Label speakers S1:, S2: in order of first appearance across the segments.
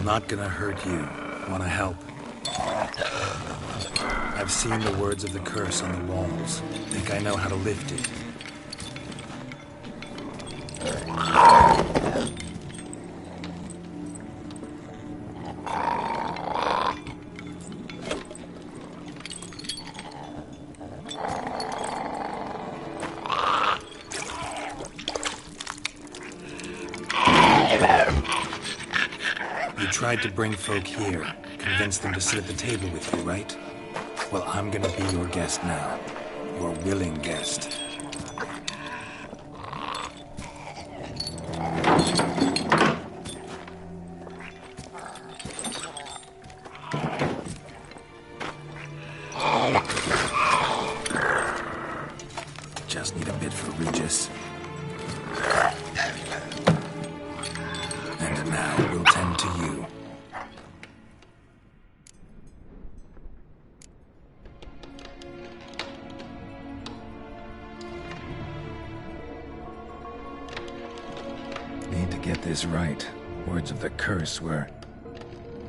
S1: not gonna hurt you. Wanna help? I've seen the words of the curse on the walls. Think I know how to lift it. You tried to bring folk here, convince them to sit at the table with you, right? Well, I'm gonna be your guest now. Your willing guest. Just need a bit for Regis. And now we'll tend to you. Need to get this right. Words of the curse were,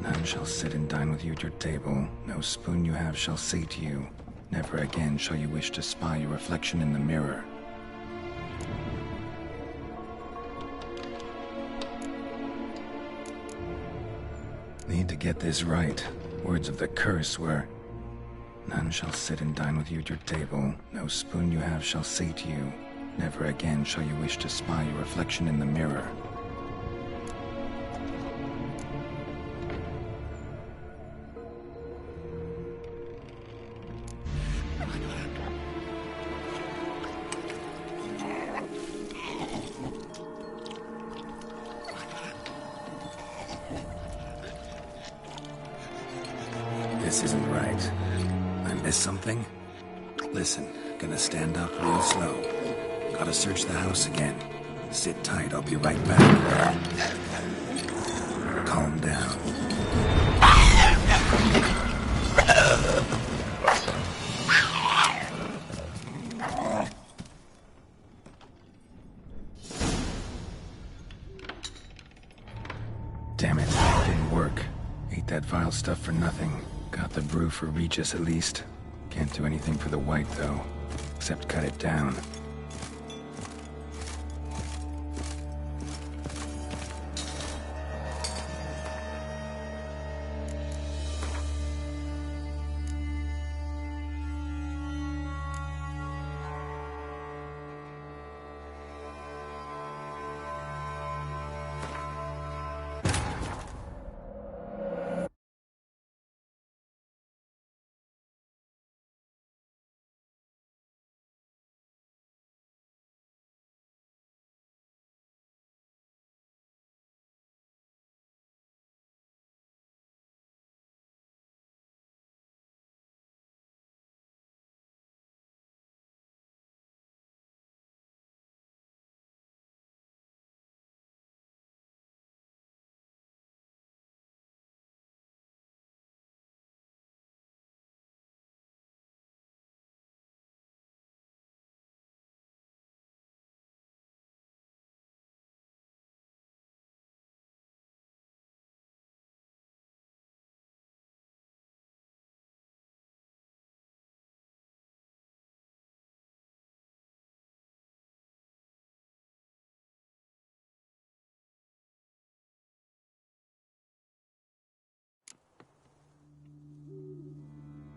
S1: none shall sit and dine with you at your table. No spoon you have shall sate you. Never again shall you wish to spy your reflection in the mirror. Need to get this right. Words of the curse were, none shall sit and dine with you at your table. No spoon you have shall sate you. Never again shall you wish to spy your reflection in the mirror. This isn't right. I missed something? Listen, gonna stand up real slow. Gotta search the house again. Sit tight, I'll be right back. Calm down. Damn it, didn't work. Ate that vile stuff for nothing. Got the brew for Regis at least. Can't do anything for the white though, except cut it down.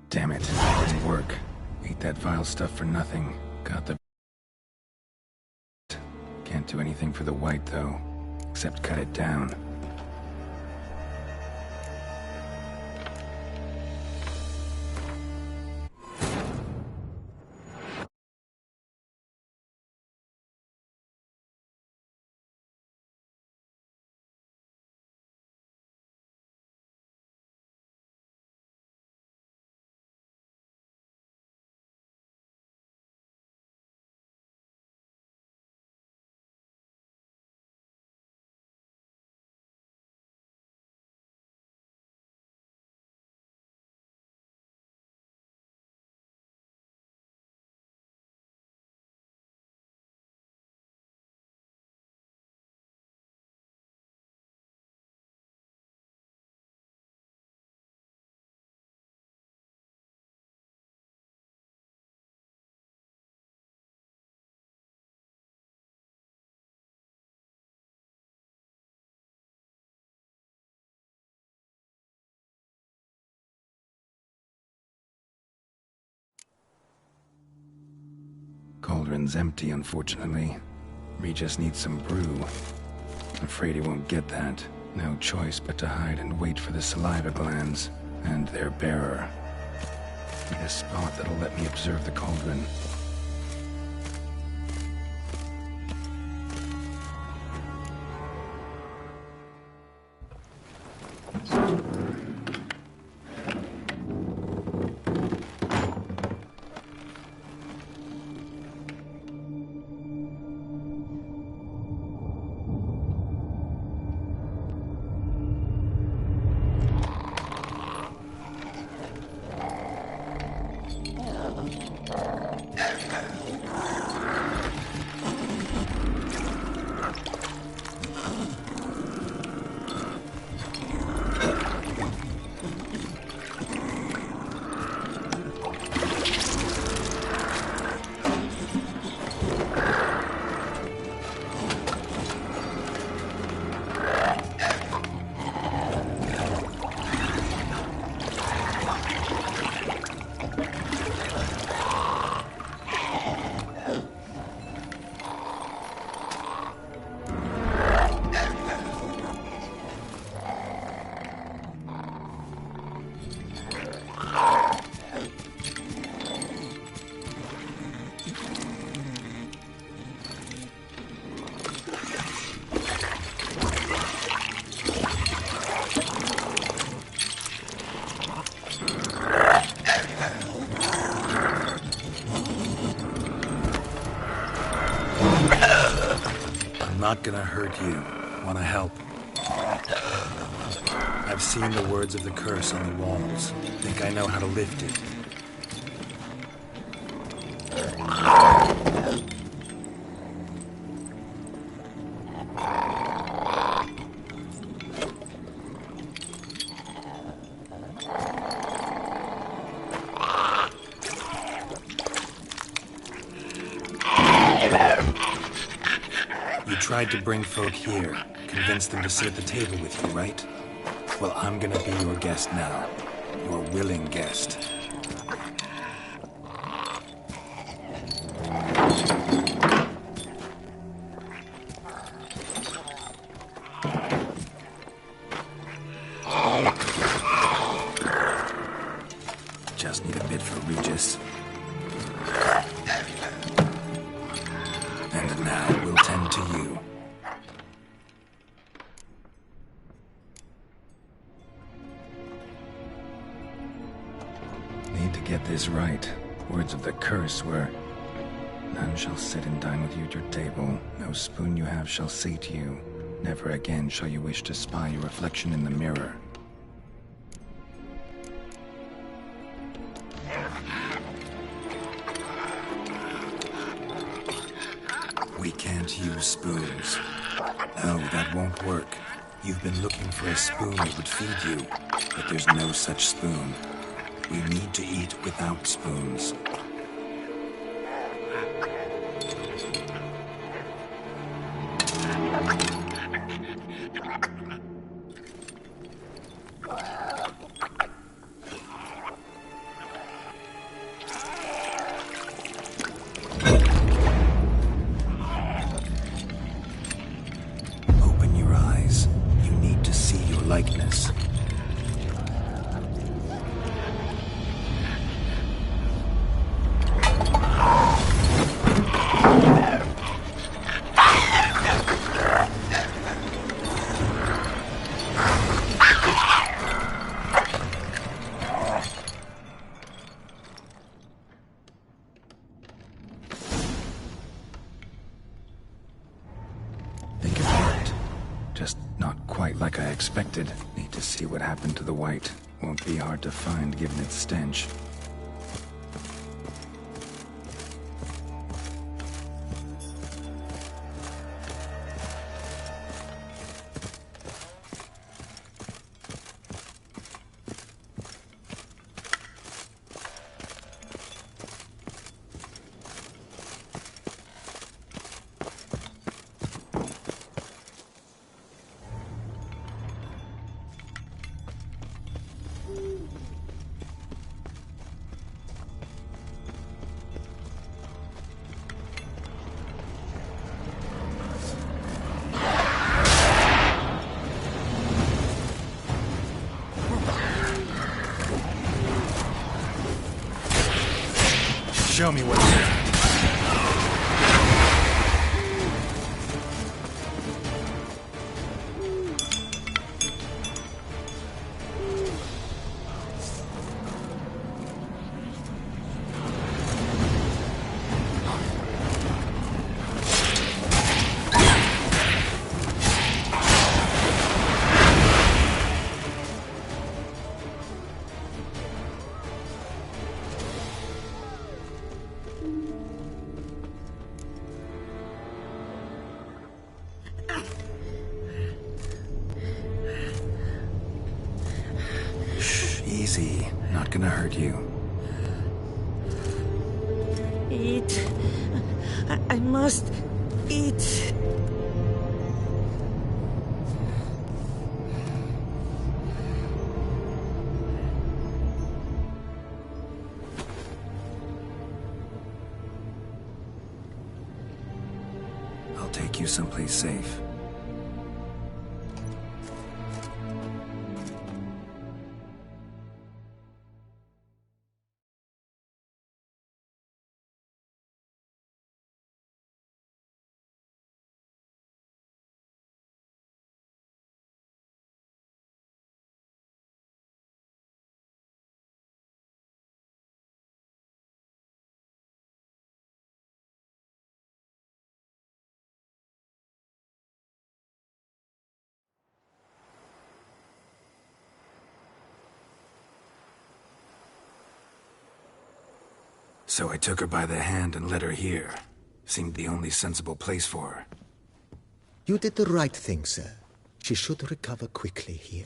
S1: Damn it, didn't work. Ate that vile stuff for nothing. Got the... Can't do anything for the white though, except cut it down. Cauldron's empty, unfortunately. Regis needs some brew. Afraid he won't get that. No choice but to hide and wait for the saliva glands and their bearer. Need a spot that'll let me observe the cauldron.
S2: Not gonna hurt you. Wanna help? I've seen the words of the curse on the walls. Think I know how to lift it. Tried to bring folk here, convince them to sit at the table with you, right? Well, I'm gonna be your guest now. Your willing guest. Just need a bit for Regis. And now we'll tend to you.
S1: Need to get this right. Words of the curse were, none shall sit and dine with you at your table. No spoon you have shall sate you. Never again shall you wish to spy your reflection in the mirror.
S2: We can't use spoons. No, that won't work. You've been looking for a spoon that would feed you, but there's no such spoon. We need to eat without spoons. Open your eyes. You need to see your likeness.
S1: Think it worked. Just not quite like I expected. Need to see what happened to the white. Won't be hard to find given its stench. Show me what's there. Easy. Not gonna hurt you.
S3: Eat. I must eat.
S1: I'll take you someplace safe. So I took her by the hand and led her here. Seemed the only sensible place for her.
S4: You did the right thing, sir. She should recover quickly here.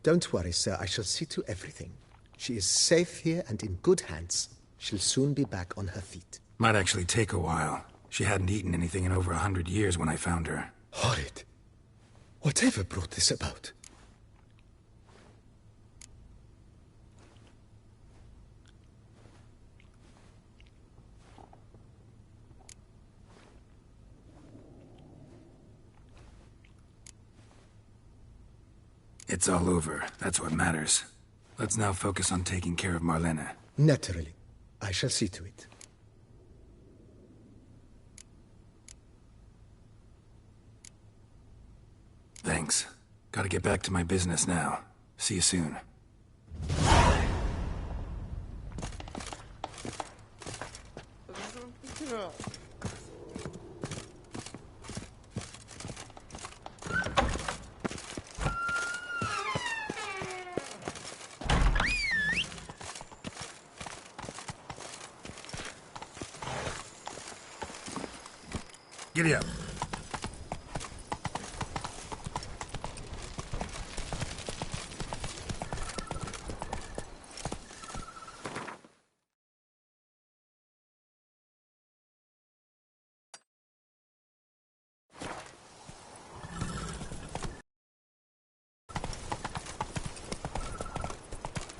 S4: Don't worry, sir. I shall see to everything. She is safe here and in good hands. She'll soon be back on her feet.
S1: Might actually take a while. She hadn't eaten anything in over 100 years when I found her.
S4: Horrid. Whatever brought this about?
S1: It's all over. That's what matters. Let's now focus on taking care of Marlene.
S4: Naturally. I shall see to it.
S1: Thanks. Gotta get back to my business now. See you soon. Giddy up.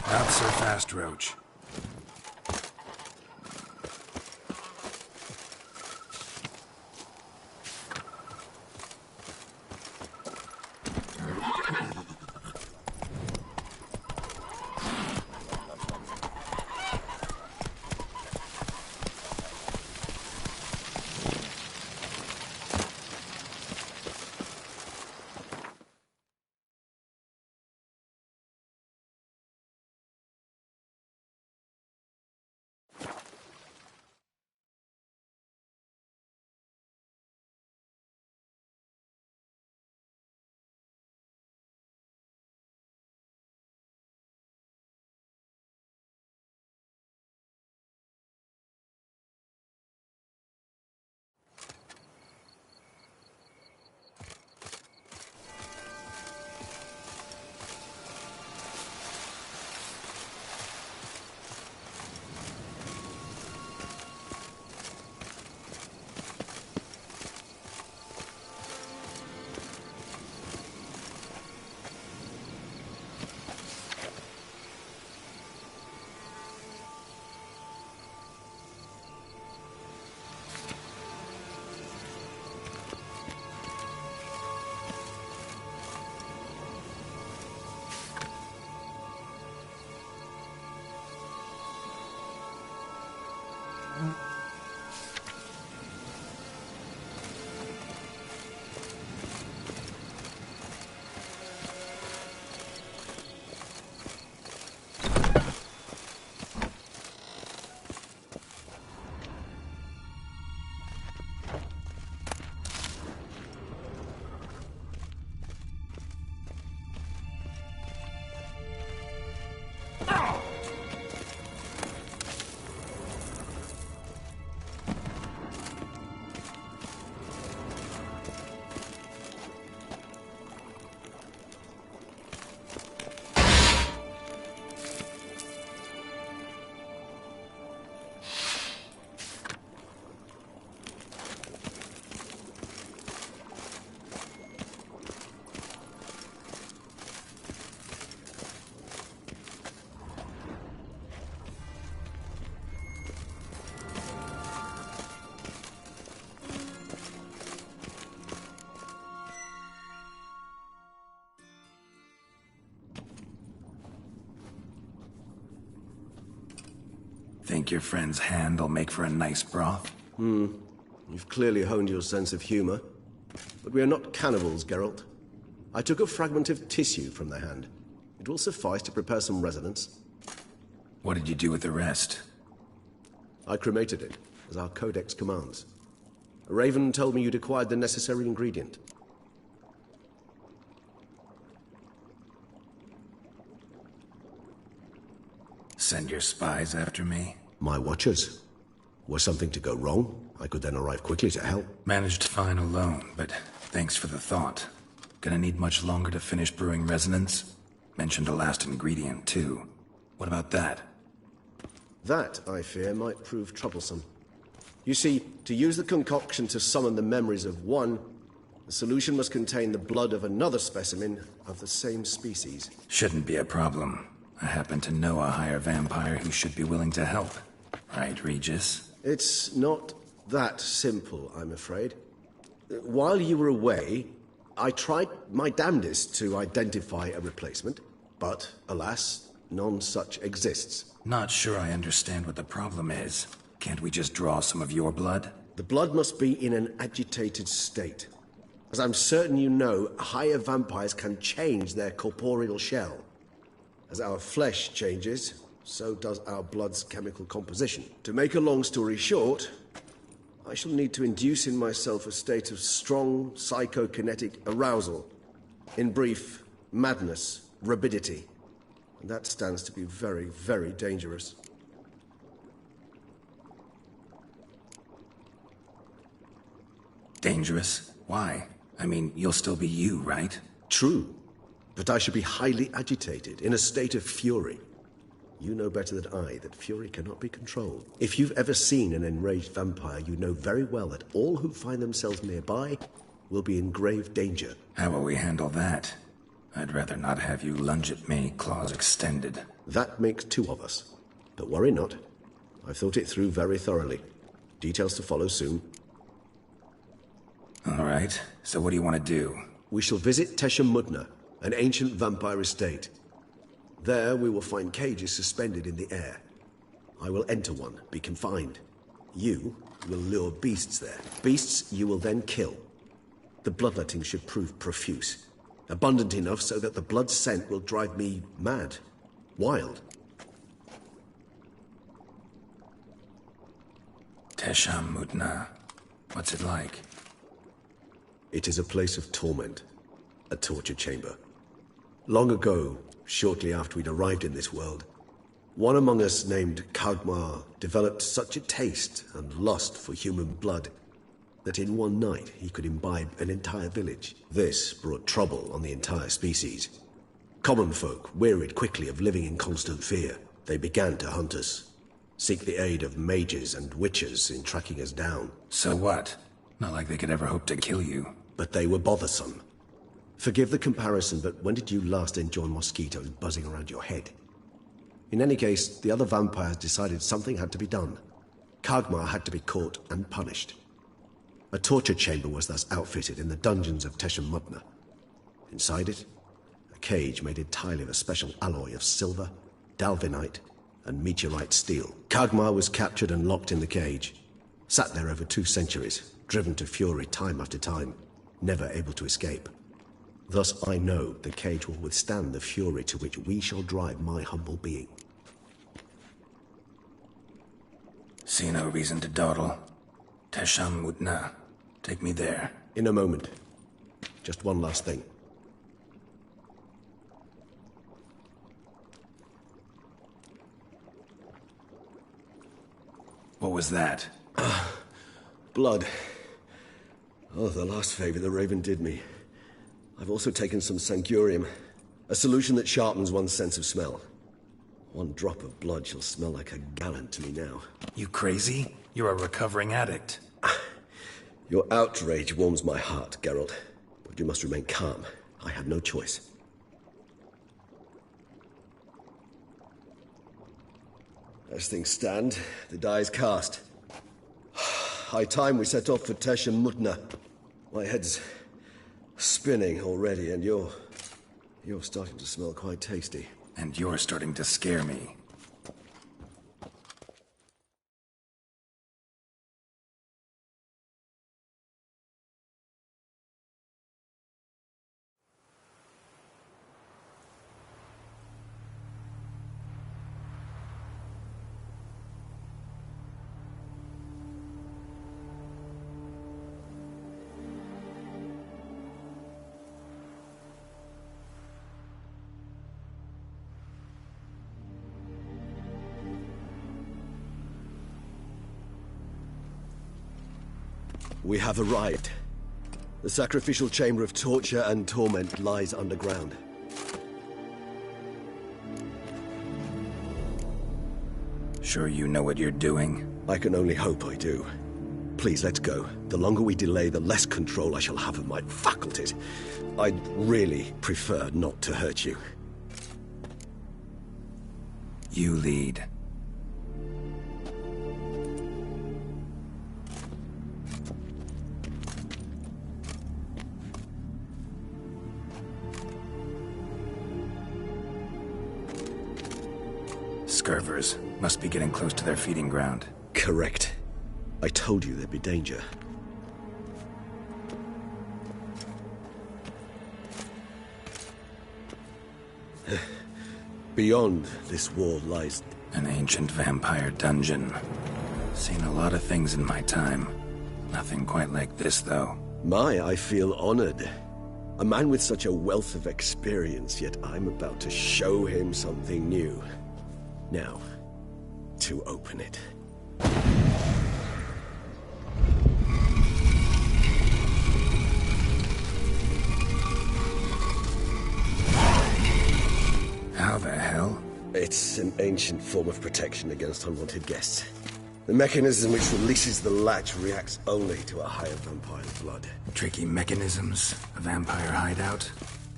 S1: Not so fast, Roach. Think your friend's hand will make for a nice broth?
S5: You've clearly honed your sense of humor. But we are not cannibals, Geralt. I took a fragment of tissue from the hand. It will suffice to prepare some resonance.
S1: What did you do with the rest?
S5: I cremated it, as our codex commands. A raven told me you'd acquired the necessary ingredient.
S1: Send your spies after me?
S5: My watchers. Were something to go wrong, I could then arrive quickly to help.
S1: Managed fine alone, but thanks for the thought. Gonna need much longer to finish brewing resonance? Mentioned a last ingredient, too. What about that?
S5: That, I fear, might prove troublesome. You see, to use the concoction to summon the memories of one, the solution must contain the blood of another specimen of the same species.
S1: Shouldn't be a problem. I happen to know a higher vampire who should be willing to help. Right, Regis?
S5: It's not that simple, I'm afraid. While you were away, I tried my damnedest to identify a replacement, but alas, none such exists.
S1: Not sure I understand what the problem is. Can't we just draw some of your blood?
S5: The blood must be in an agitated state. As I'm certain you know, higher vampires can change their corporeal shell. As our flesh changes, so does our blood's chemical composition. To make a long story short, I shall need to induce in myself a state of strong psychokinetic arousal. In brief, madness, rabidity. And that stands to be very, very dangerous.
S1: Dangerous? Why? I mean, you'll still be you, right?
S5: True. But I should be highly agitated, in a state of fury. You know better than I that fury cannot be controlled. If you've ever seen an enraged vampire, you know very well that all who find themselves nearby will be in grave danger.
S1: How will we handle that? I'd rather not have you lunge at me, claws extended.
S5: That makes two of us. But worry not. I've thought it through very thoroughly. Details to follow soon.
S1: All right, so what do you want to do?
S5: We shall visit Teshamudna, an ancient vampire estate. There we will find cages suspended in the air. I will enter one, be confined. You will lure beasts there. Beasts you will then kill. The bloodletting should prove profuse. Abundant enough so that the blood scent will drive me mad. Wild.
S1: Teshamudna. What's it like?
S5: It is a place of torment. A torture chamber. Long ago, shortly after we'd arrived in this world, one among us named Kagmar developed such a taste and lust for human blood that in one night he could imbibe an entire village. This brought trouble on the entire species. Common folk wearied quickly of living in constant fear. They began to hunt us, seek the aid of mages and witches in tracking us down.
S1: So what? Not like they could ever hope to kill you.
S5: But they were bothersome. Forgive the comparison, but when did you last enjoy mosquitoes buzzing around your head? In any case, the other vampires decided something had to be done. Kagmar had to be caught and punished. A torture chamber was thus outfitted in the dungeons of Teshamudna. Inside it, a cage made entirely of a special alloy of silver, dalvinite, and meteorite steel. Kagmar was captured and locked in the cage. Sat there over 2 centuries, driven to fury time after time, never able to escape. Thus I know the cage will withstand the fury to which we shall drive my humble being.
S1: See no reason to dawdle. Teshamudna. Take me there.
S5: In a moment. Just one last thing.
S1: What was that?
S5: Blood. Oh, the last favor the Raven did me. I've also taken some Sancurium, a solution that sharpens one's sense of smell. One drop of blood shall smell like a gallon to me now.
S1: You crazy? You're a recovering addict.
S5: Your outrage warms my heart, Geralt. But you must remain calm. I had no choice. As things stand, the die is cast. High time we set off for Teshamudna. My head's spinning already, and you're starting to smell quite tasty.
S1: And you're starting to scare me.
S5: We have arrived. The sacrificial chamber of torture and torment lies underground.
S1: Sure you know what you're doing?
S5: I can only hope I do. Please, let's go. The longer we delay, the less control I shall have of my faculties. I'd really prefer not to hurt you.
S1: You lead. Scurvers must be getting close to their feeding ground.
S5: Correct. I told you there'd be danger. Beyond this wall lies...
S1: An ancient vampire dungeon. Seen a lot of things in my time. Nothing quite like this, though.
S5: I feel honored. A man with such a wealth of experience, yet I'm about to show him something new. Now, to open it.
S1: How the hell?
S5: It's an ancient form of protection against unwanted guests. The mechanism which releases the latch reacts only to a higher vampire blood.
S1: Tricky mechanisms, a vampire hideout.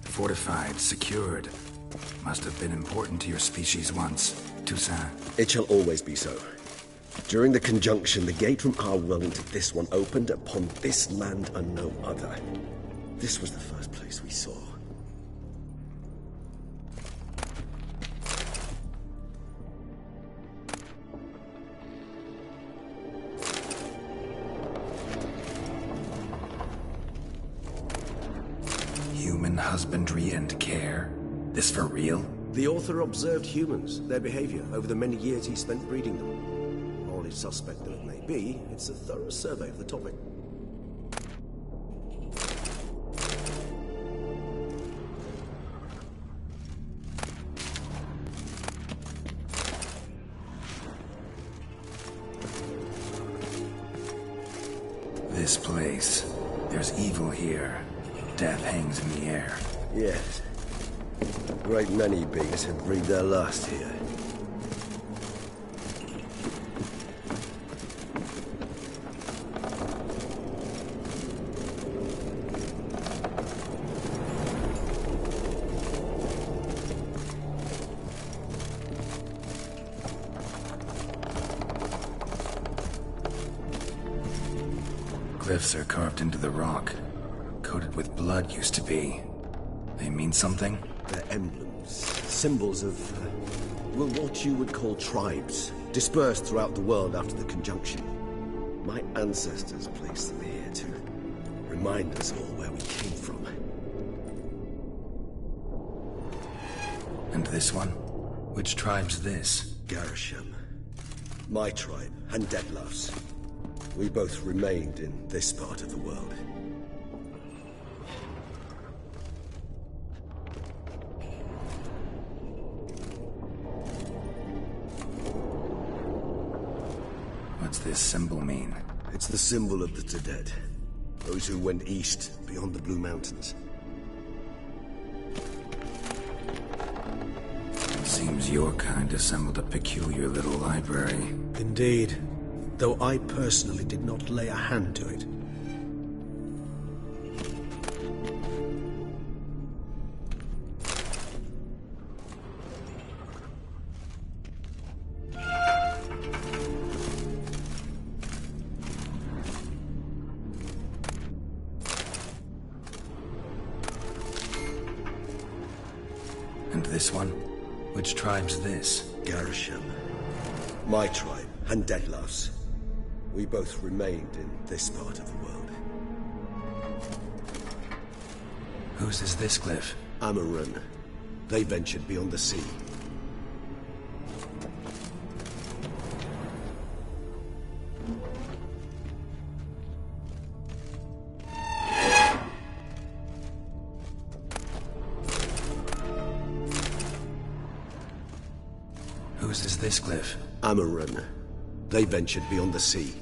S1: Fortified, secured. Must have been important to your species once, Toussaint.
S5: It shall always be so. During the conjunction, the gate from our world into this one opened upon this land and no other. This was the first place we saw.
S1: Human husbandry and care? This for real?
S5: The author observed humans, their behavior, over the many years he spent breeding them. Morally suspect though it may be, it's a thorough survey of the topic.
S1: This place. There's evil here. Death hangs in the air.
S5: Yes. A great many beings have breathed their last here.
S1: Glyphs are carved into the rock. Coated with blood used to be. They mean something?
S5: They're emblems, symbols of, well, what you would call tribes, dispersed throughout the world after the conjunction. My ancestors placed them here to remind us all where we came from.
S1: And this one? Which tribe's this?
S5: Garisham. My tribe, and Deadlough's. We both remained in this part of the world.
S1: What's this symbol mean?
S5: It's the symbol of the Dead. Those who went east, beyond the Blue Mountains.
S1: Seems your kind assembled a peculiar little library.
S4: Indeed. Though I personally did not lay a hand to it.
S1: And this one? Which tribe's this?
S5: Garisham. My tribe, and Deadlough's. We both remained in this part of the world.
S1: Whose is this glyph?
S5: Amaran. They ventured beyond the sea.
S1: Whose is this glyph?
S5: Amaran. They ventured beyond the sea.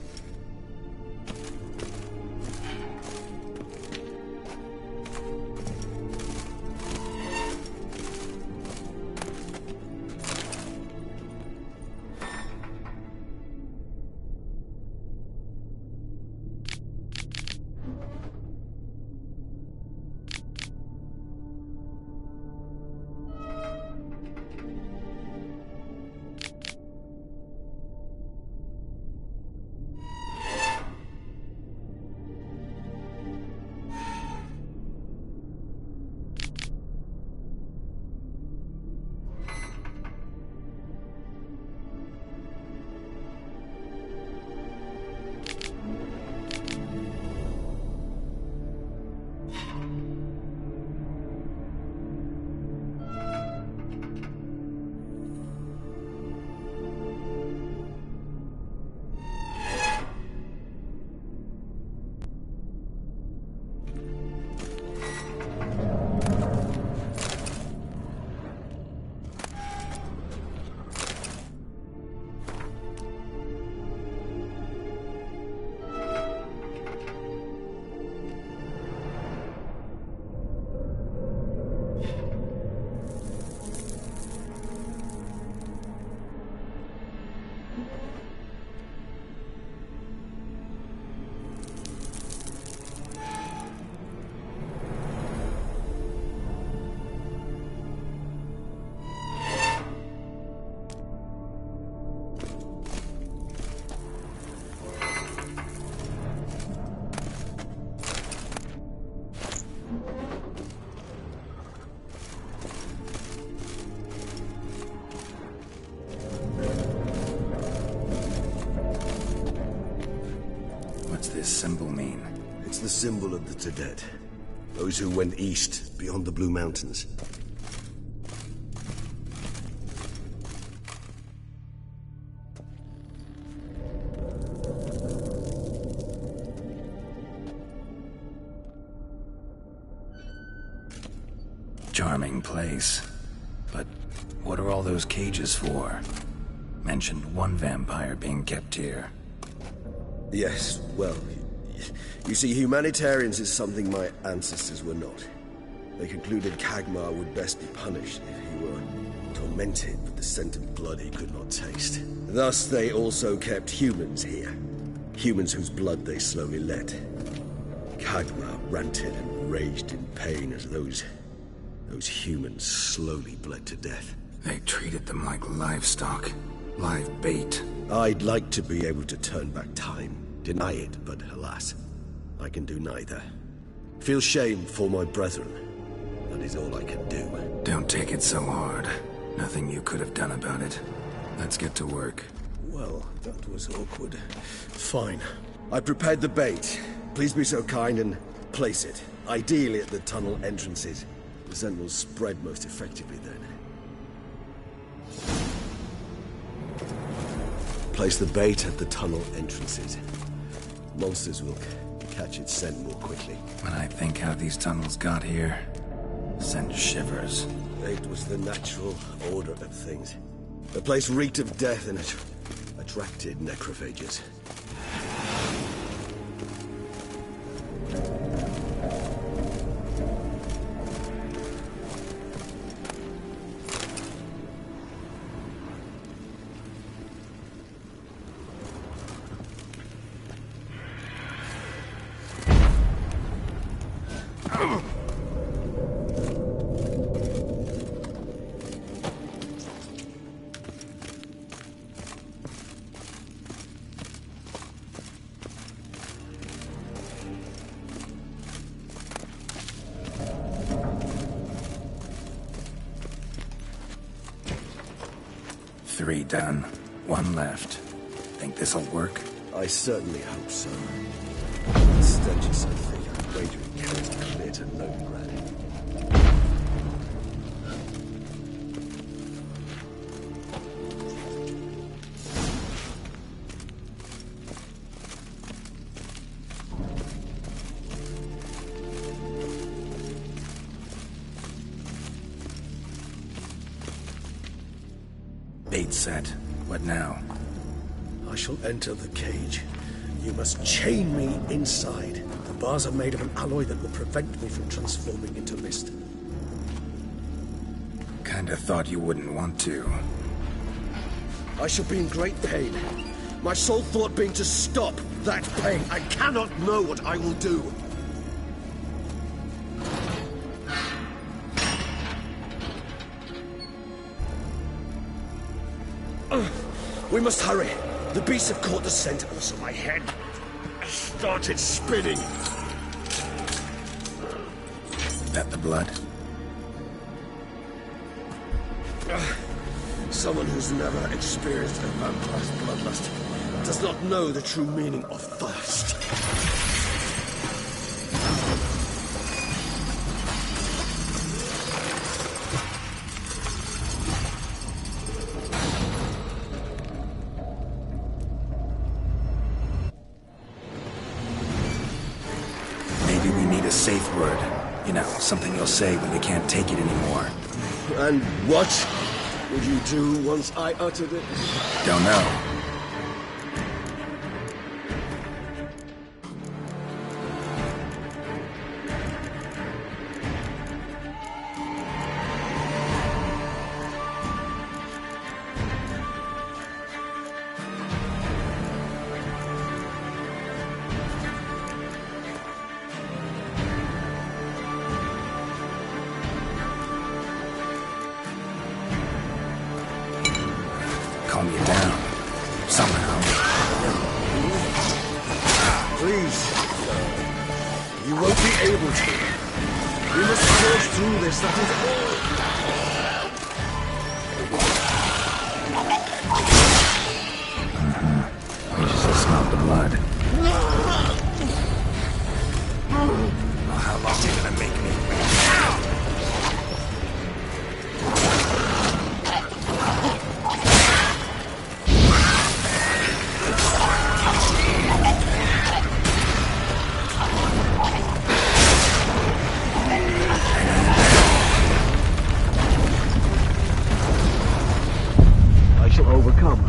S1: symbol mean?
S5: It's the symbol of the Tedet. Those who went east, beyond the Blue Mountains.
S1: Charming place. But what are all those cages for? Mentioned one vampire being kept here.
S5: Yes, well, you see, humanitarians is something my ancestors were not. They concluded Kagmar would best be punished if he were tormented with the scent of blood he could not taste. Thus, they also kept humans here. Humans whose blood they slowly let. Kagmar ranted and raged in pain as those humans slowly bled to death.
S1: They treated them like livestock. Live bait.
S5: I'd like to be able to turn back time. Deny it, but alas, I can do neither. Feel shame for my brethren. That is all I can do.
S1: Don't take it so hard. Nothing you could have done about it. Let's get to work.
S5: Well, that was awkward. Fine. I prepared the bait. Please be so kind and place it. Ideally at the tunnel entrances. The scent will spread most effectively then. Place the bait at the tunnel entrances. Monsters will catch its scent more quickly.
S1: When I think how these tunnels got here, send shivers.
S5: It was the natural order of things. The place reeked of death and it attracted necrophages.
S1: Three done. One left. Think this'll work?
S5: I certainly hope so. The stench is so thick, I'm wagering carries clear to Novigrad.
S1: Bait set. What now?
S5: I shall enter the cage. You must chain me inside. The bars are made of an alloy that will prevent me from transforming into mist.
S1: Kinda thought you wouldn't want to.
S5: I shall be in great pain. My sole thought being to stop that pain. I cannot know what I will do. We must hurry. The beasts have caught the scent, also my head started spinning.
S1: That the blood?
S5: Someone who's never experienced a vampire's bloodlust does not know the true meaning of thirst.
S1: Safe word. You know, something you'll say when you can't take it anymore.
S5: And what would you do once I uttered it?
S1: Don't know. Calm you down. Somehow.
S5: Please. You won't be able to. We must forge through this, that is all.
S1: I just smelled the blood.
S2: How long are you gonna make me wait?
S5: I shall overcome.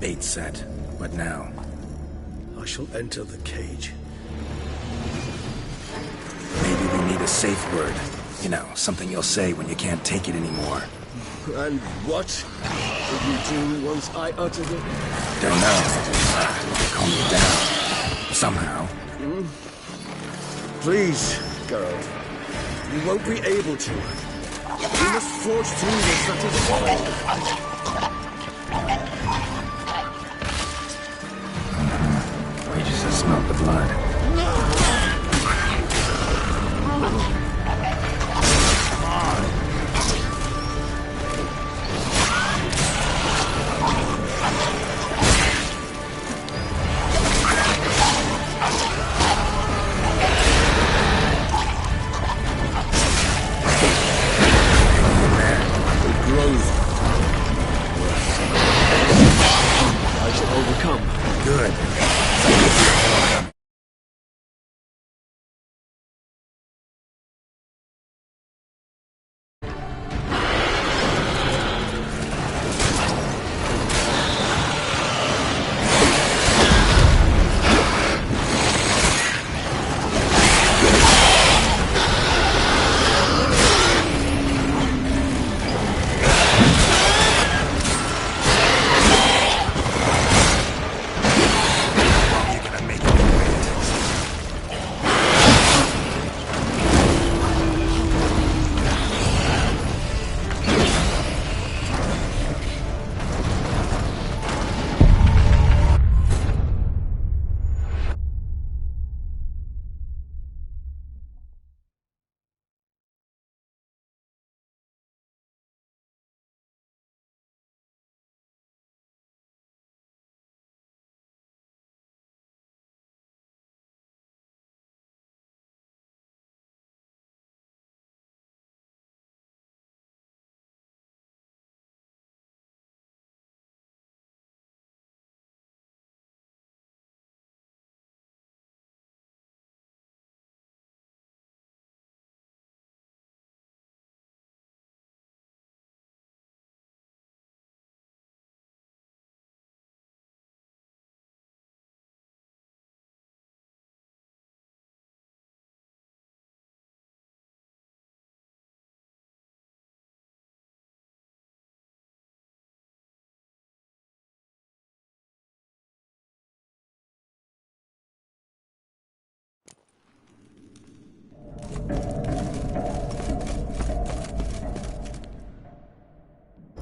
S1: Bait set. What now?
S5: I shall enter the cage.
S1: Maybe we need a safe word. You know, something you'll say when you can't take it anymore.
S5: And what did you do once I uttered it?
S1: Don't know. Calm me down. Somehow.
S5: Please, girl. You won't be able to. You must forge through this, that is all.
S1: We just smelled the blood.
S5: I shall overcome.
S1: Good.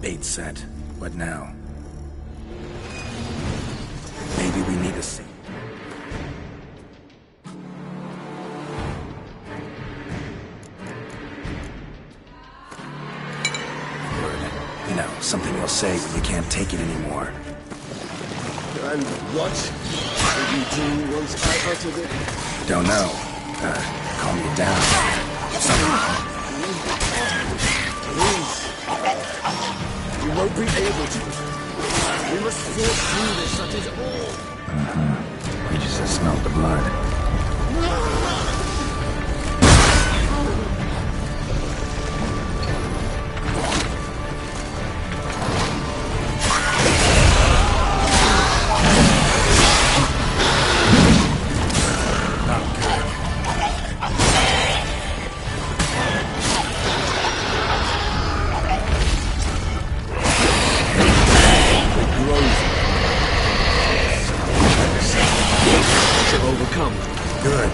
S1: Bait set. What now? Maybe we need a safe.
S2: know, something you'll say when you can't take it anymore.
S5: And what will you do once I utter it?
S2: Don't know. Calm you down. Somehow.
S5: Please. You won't be able to. We must force through this, that is all.
S1: We just smelled the blood.
S5: Overcome.
S2: Good.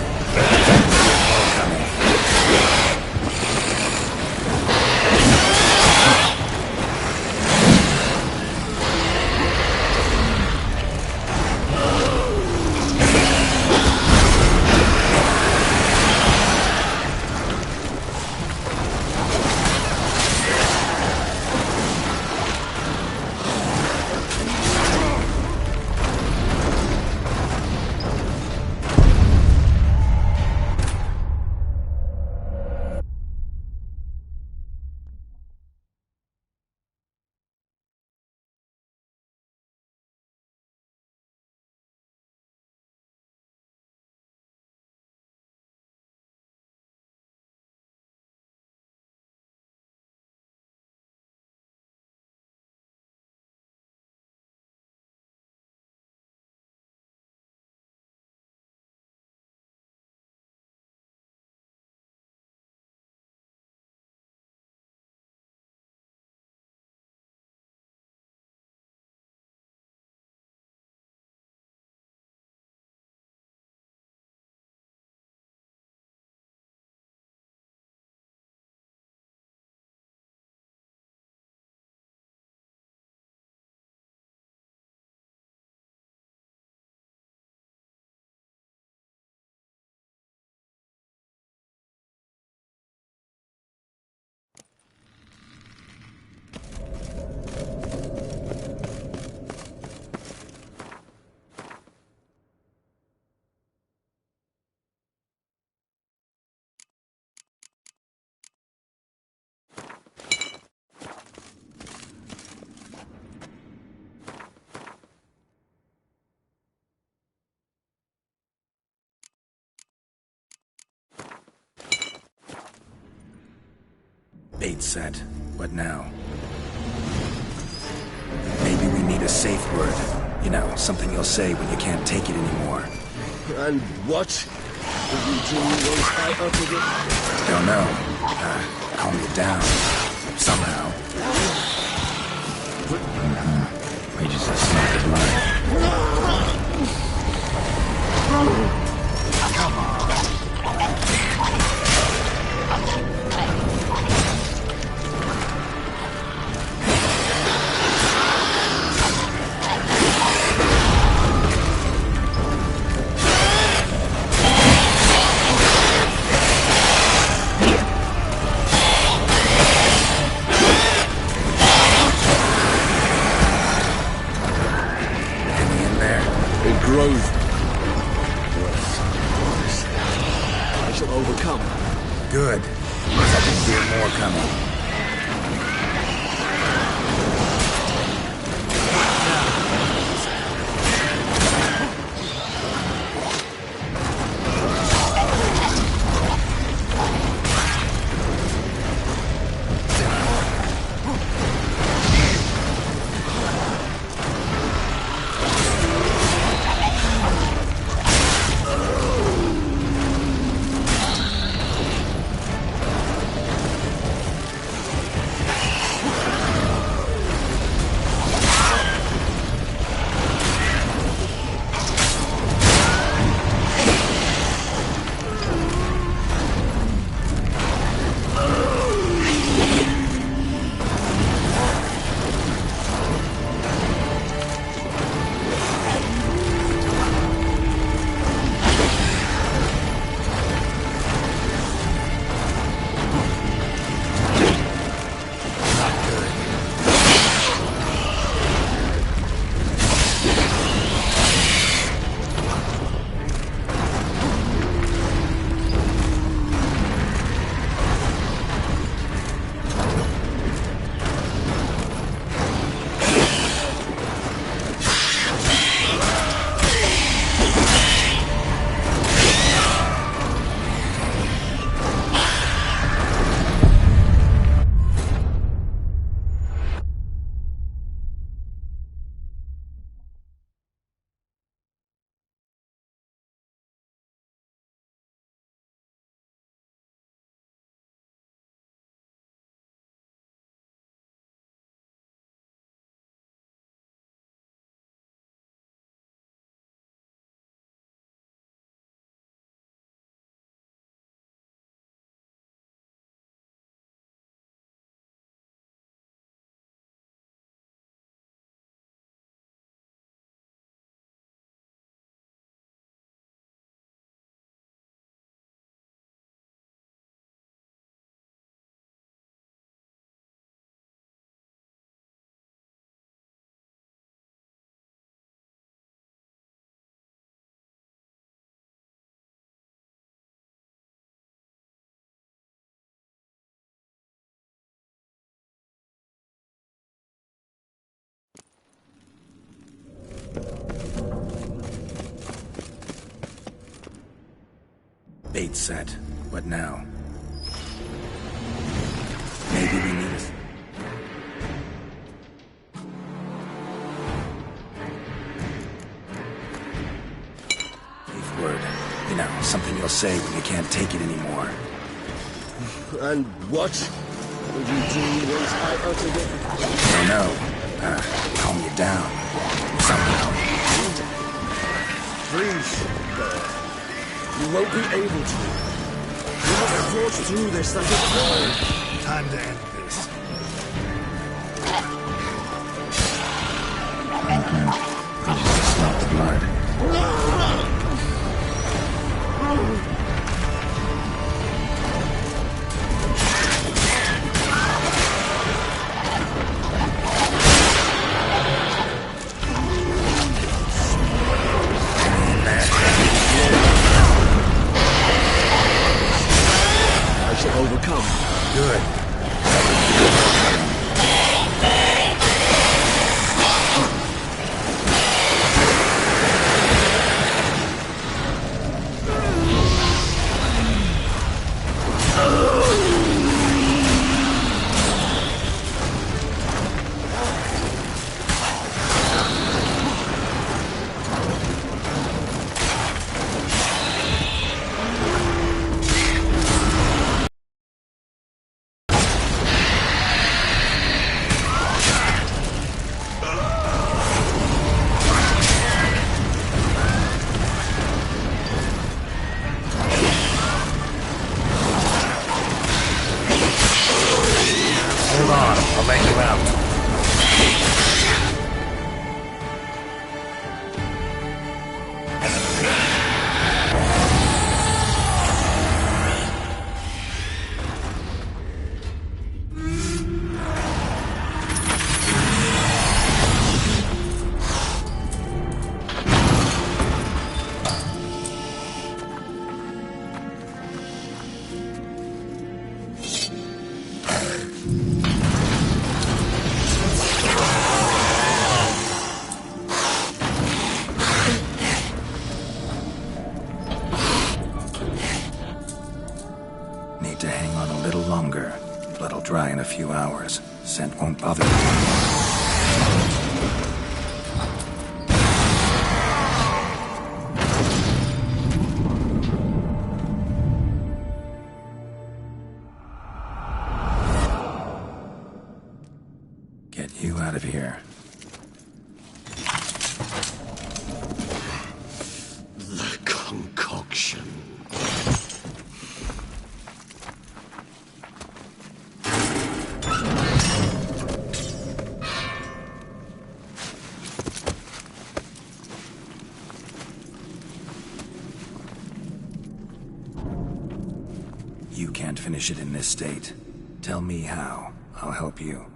S2: Bait set. What now? Maybe we need a safe word. You know, something you'll say when you can't take it anymore.
S5: And what will you do once I utter it?
S2: Don't know. Calm you down. Somehow.
S1: We just smelled the blood.
S2: Come on.
S5: Grows. I shall overcome.
S2: Good. I can feel more coming.
S1: set. What now? Maybe we need a... Safe word. You know, something you'll say when you can't take it anymore.
S5: And what would you do once I uttered it?
S1: No. Calm you down. Somehow.
S5: Please, you won't be able to. You must forge through this like a bird.
S6: Time to end this.
S1: Just stop the blood.
S5: I shall overcome.
S1: Good.
S6: Hold on, I'll let you out.
S1: Need to hang on a little longer. Blood'll dry in a few hours. Scent won't bother me. Get you out of here.
S5: The concoction.
S1: You can't finish it in this state. Tell me how. I'll help you.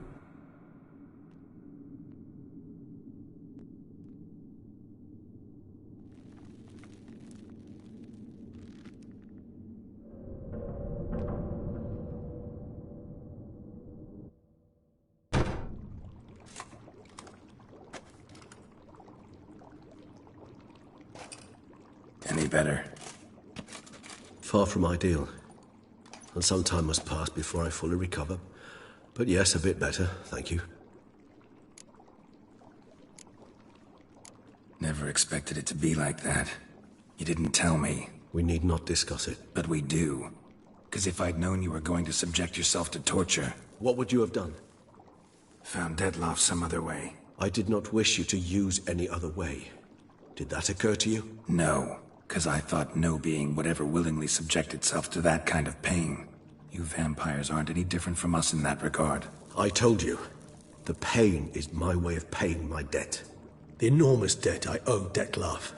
S1: Any better?
S5: Far from ideal. And some time must pass before I fully recover. But yes, a bit better, thank you.
S1: Never expected it to be like that. You didn't tell me.
S5: We need not discuss it.
S1: But we do. Because if I'd known you were going to subject yourself to torture,
S5: What would you have done?
S1: found Deadloff some other way.
S5: I did not wish you to use any other way. Did that occur to you?
S1: No, because I thought no being would ever willingly subject itself to that kind of pain. You vampires aren't any different from us in that regard.
S5: I told you. The pain is my way of paying my debt. The enormous debt I owe Dettlaff.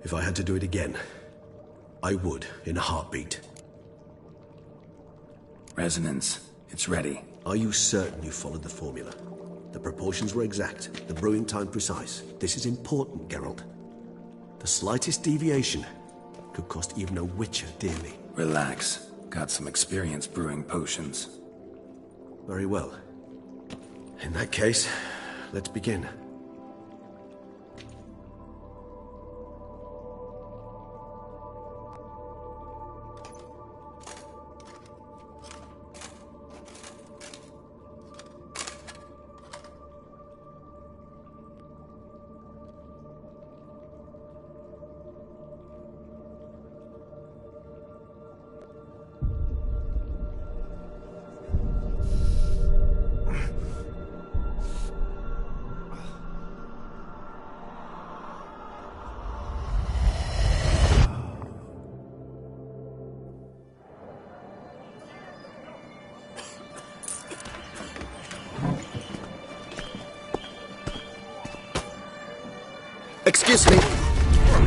S5: If I had to do it again, I would in a heartbeat.
S1: Resonance. It's ready.
S5: Are you certain you followed the formula? The proportions were exact, the brewing time precise. This is important, Geralt. The slightest deviation could cost even a witcher dearly.
S1: Relax. Got some experience brewing potions.
S5: Very well. In that case, let's begin.
S4: Excuse me.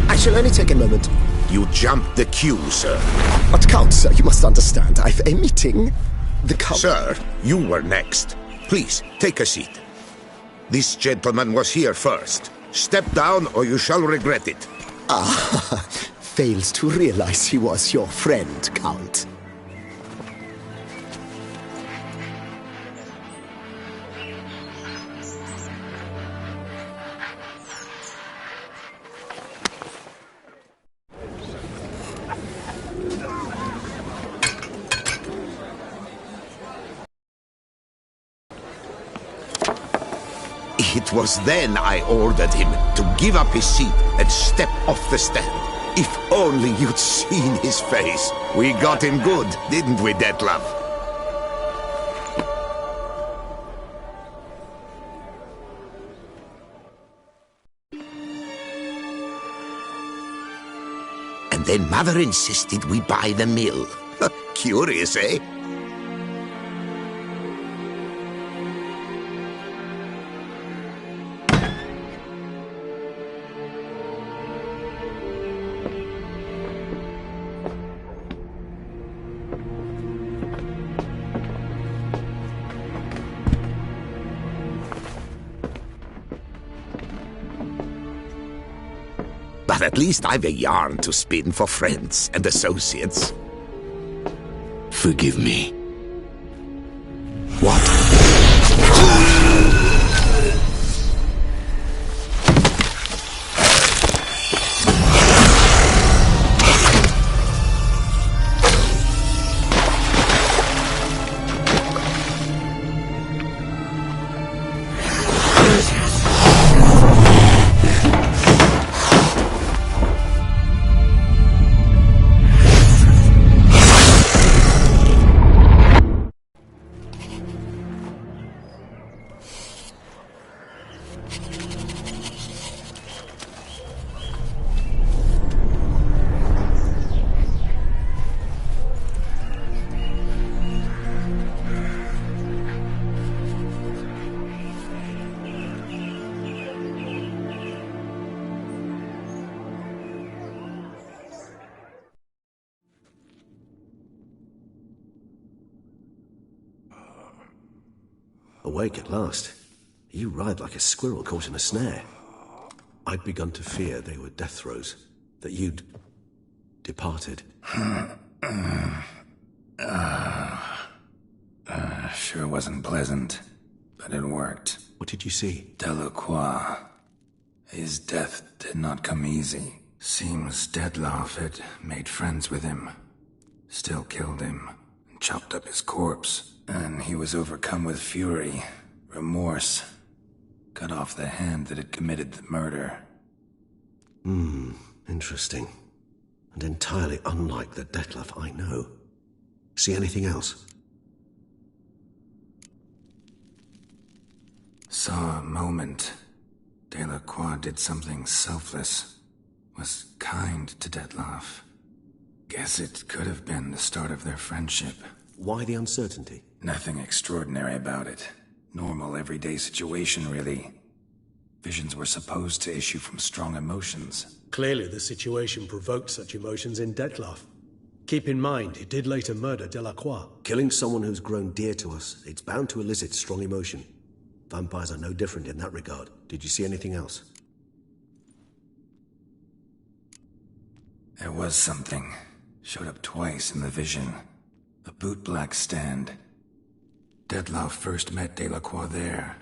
S4: I shall only take a moment.
S7: You jumped the queue, sir.
S4: But Count, sir, you must understand. I've a meeting. The Count...
S7: Sir, you were next. Please, take a seat. This gentleman was here first. Step down or you shall regret it.
S4: Ah, fails to realize he was your friend, Count.
S7: It was then I ordered him to give up his seat and step off the stand. If only you'd seen his face. We got him good, didn't we, Detlef? And then Mother insisted we buy the mill. Curious, eh? But at least I've a yarn to spin for friends and associates. Forgive me. What?
S5: Awake at last. You ride like a squirrel caught in a snare. I'd begun to fear they were death throes, that you'd departed.
S1: Sure wasn't pleasant, but it worked.
S5: What did you see?
S1: Delacroix. His death did not come easy. Seems Detlef had made friends with him. Still killed him, and chopped up his corpse. And he was overcome with fury, remorse. Cut off the hand that had committed the murder.
S5: Interesting. And entirely unlike the Detlef I know. See anything else?
S1: Saw a moment. Delacroix did something selfless. Was kind to Detlef. Guess it could have been the start of their friendship.
S5: Why the uncertainty?
S1: Nothing extraordinary about it. Normal, everyday situation, really. Visions were supposed to issue from strong emotions.
S8: Clearly the situation provoked such emotions in Detlef. Keep in mind, he did later murder Delacroix.
S5: Killing someone who's grown dear to us, it's bound to elicit strong emotion. Vampires are no different in that regard. Did you see anything else?
S1: There was something. Showed up twice in the vision. A bootblack stand. Detlef first met Delacroix there.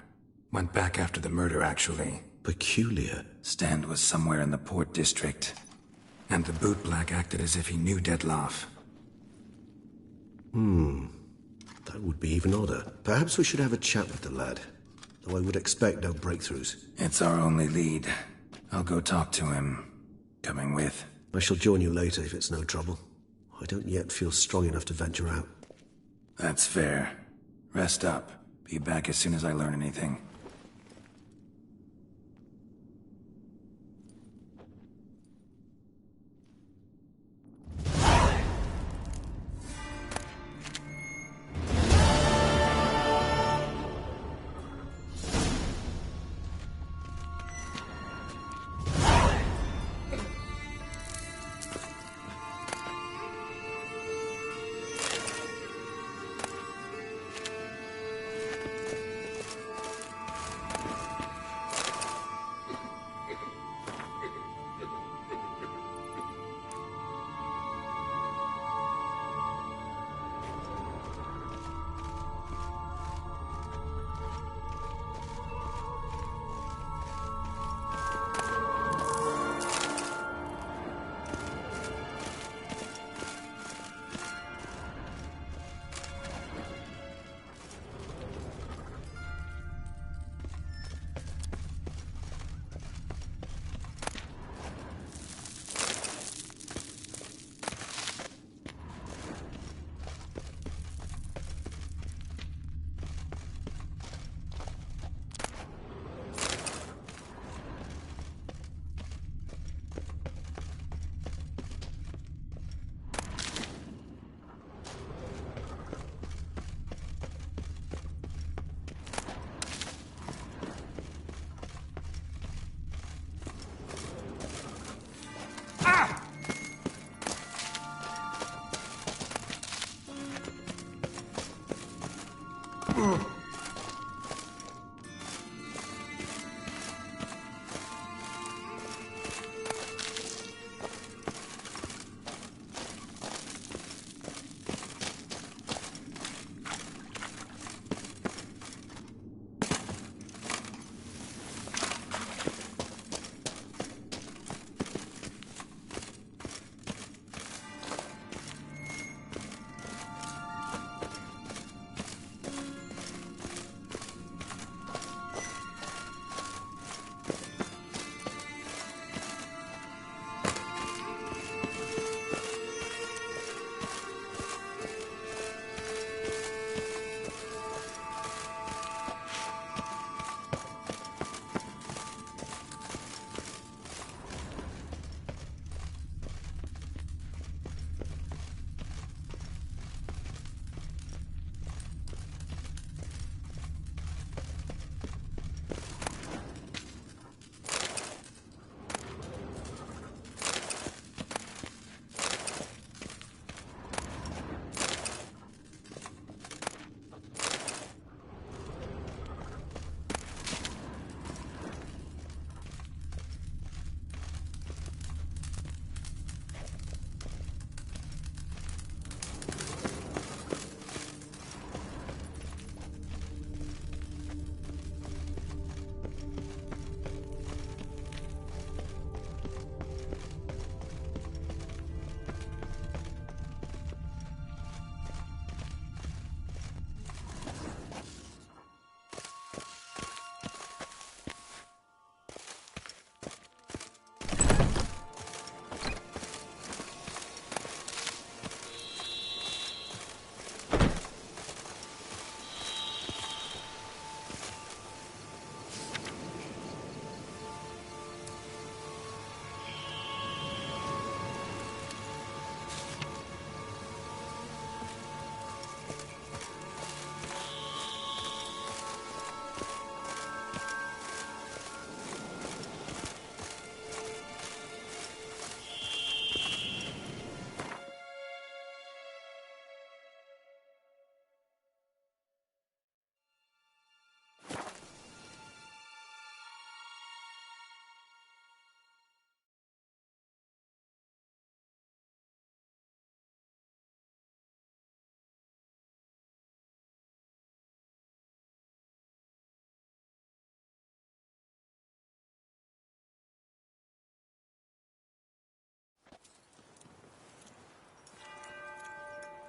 S1: Went back after the murder, actually.
S5: Peculiar.
S1: Stand was somewhere in the port district. And the bootblack acted as if he knew Detlef.
S5: That would be even odder. Perhaps we should have a chat with the lad. Though I would expect no breakthroughs.
S1: It's our only lead. I'll go talk to him. Coming with?
S5: I shall join you later if it's no trouble. I don't yet feel strong enough to venture out.
S1: That's fair. Rest up. Be back as soon as I learn anything.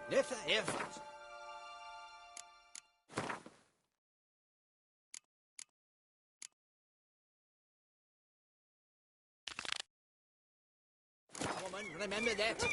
S3: Lift the headphones. Woman, remember that.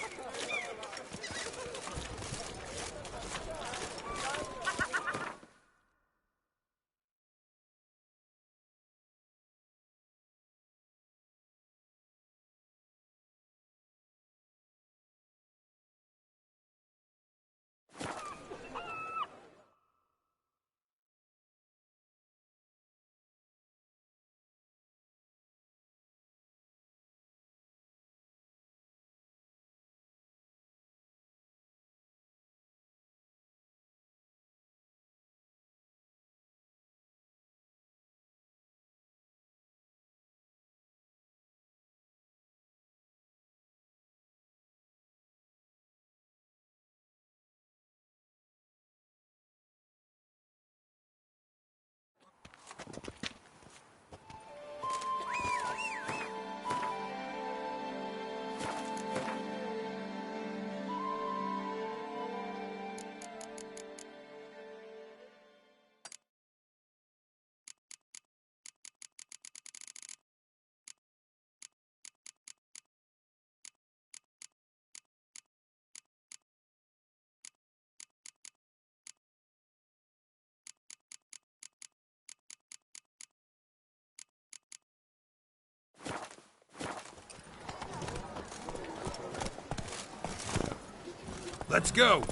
S6: Let's go!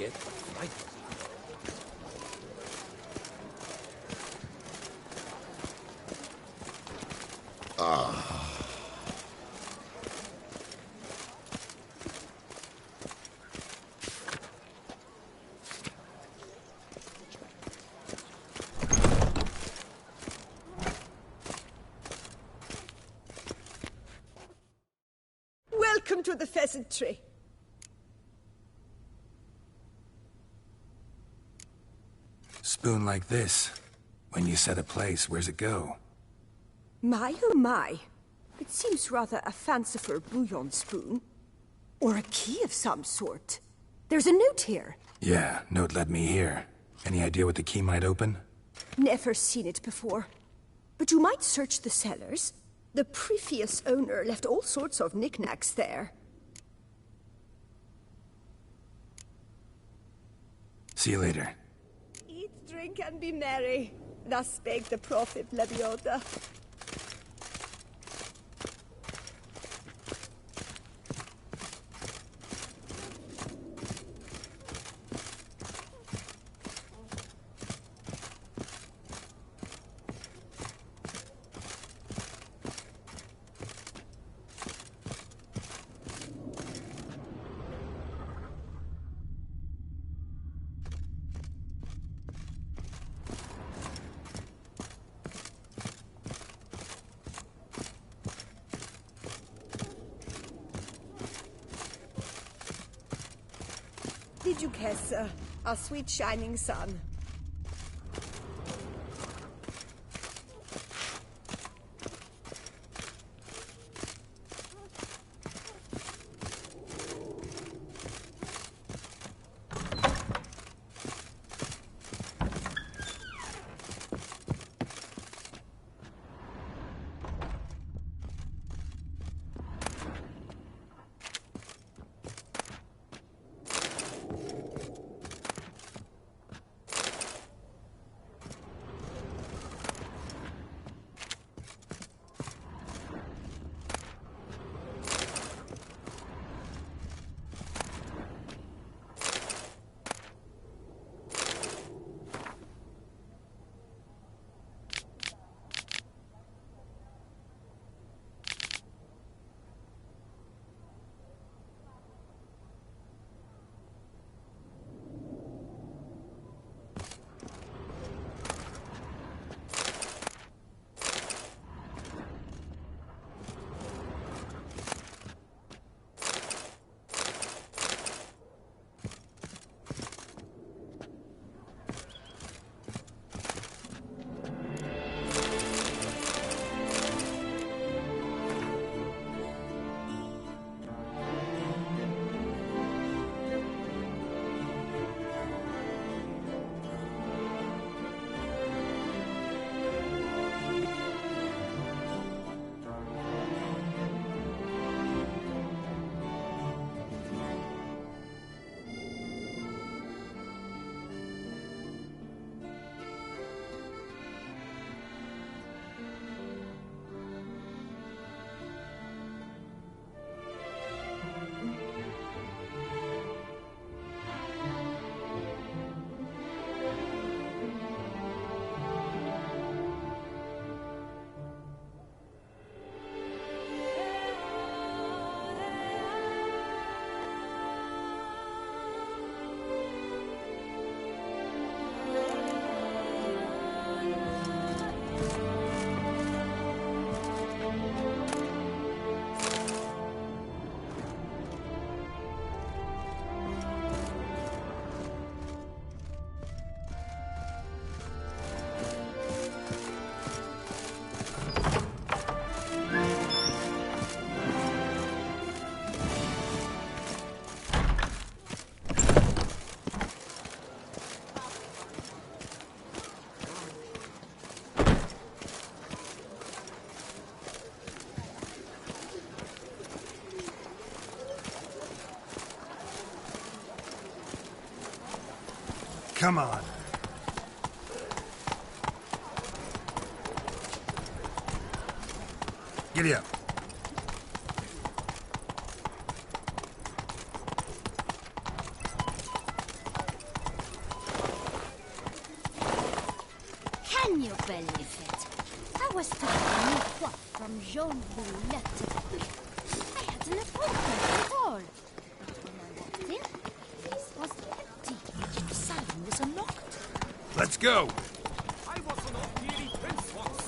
S3: get frightened.
S9: Welcome to the pheasantry.
S1: Spoon like this. When you set a place, where's it go?
S9: My oh my. It seems rather a fanciful bouillon spoon. Or a key of some sort. There's a note here.
S1: Yeah, note led me here. Any idea what the key might open?
S9: Never seen it before. But you might search the cellars. The previous owner left all sorts of knickknacks there.
S1: See you later.
S9: Eat, drink, and be merry. Thus spake the prophet Lebioda. Did you guess, our sweet shining sun?
S6: Come on. Giddy up.
S10: belle les fêtes. I was told a new quote from Jean-Louis Lecter. I had an appointment at all. But when I walked in, the place was empty. The salon was unlocked.
S6: Let's go!
S11: I was an O'Keefe prince once.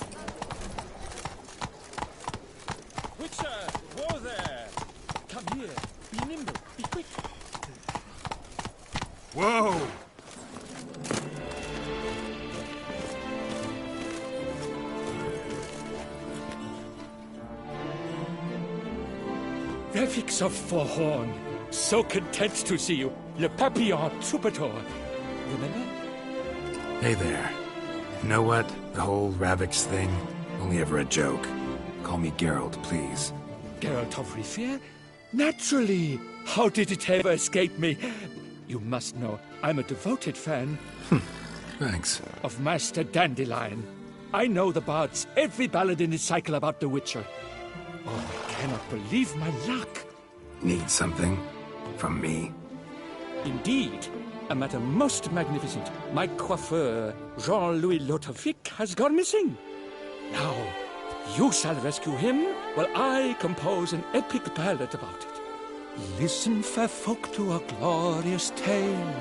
S11: Witcher, whoa there! Come here, be nimble, be quick.
S6: Whoa!
S11: Refix of Forhorn. So content to see you. Le Papillon Troubadour. Remember?
S1: Hey there. You know what? The whole Ravix thing? Only ever a joke. Call me Geralt, please.
S11: Geralt of Rivia? Naturally! How did it ever escape me? You must know, I'm a devoted fan.
S1: Thanks.
S11: Of Master Dandelion. I know the bards, every ballad in his cycle about the Witcher. Oh, I cannot believe my luck.
S1: Need something? From me?
S11: Indeed. A matter most magnificent. My coiffeur, Jean-Louis Lotovic, has gone missing. Now, you shall rescue him, while I compose an epic ballad about it. Listen, fair folk, to a glorious tale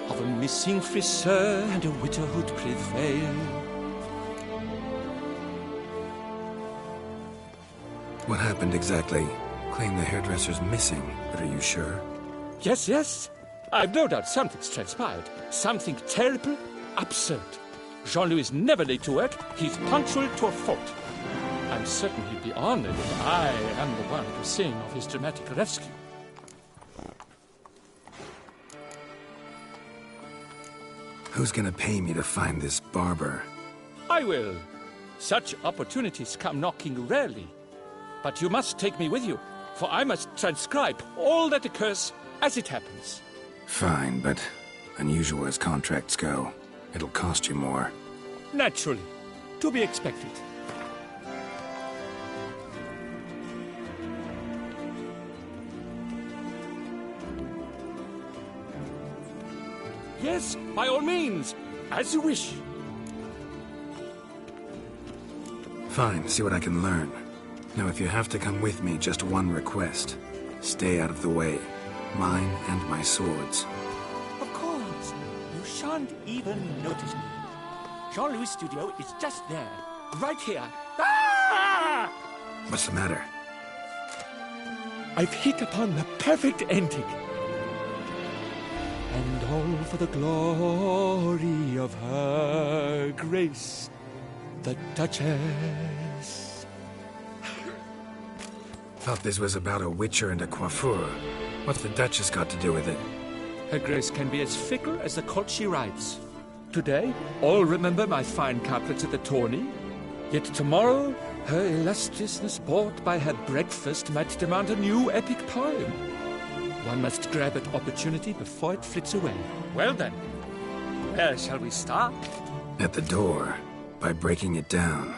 S11: of a missing friseur and a widowhood prevail.
S1: What happened exactly? Claim the hairdresser's missing, but are you sure?
S11: Yes, yes. I've no doubt something's transpired. Something terrible, absurd. Jean-Louis is never late to work. He's punctual to a fault. I'm certain he'd be honored if I am the one to sing of his dramatic rescue.
S1: Who's gonna pay me to find this barber?
S11: I will. Such opportunities come knocking rarely. But you must take me with you, for I must transcribe all that occurs as it happens.
S1: Fine, but unusual as contracts go, it'll cost you more.
S11: Naturally. To be expected. Yes, by all means. As you wish.
S1: Fine, see what I can learn. Now, if you have to come with me, just one request. Stay out of the way. Mine and my swords.
S11: Of course. You shan't even notice me. Jean-Louis' studio is just there. Right here. Ah!
S1: What's the matter?
S11: I've hit upon the perfect ending. And all for the glory of her grace, the Duchess.
S1: Thought this was about a witcher and a coiffeur. What's the Duchess got to do with it?
S11: Her grace can be as fickle as the colt she rides. Today, all remember my fine couplets at the tourney. Yet tomorrow, her illustriousness bought by her breakfast might demand a new epic poem. One must grab at opportunity before it flits away. Well then, where shall we start?
S1: At the door, by breaking it down.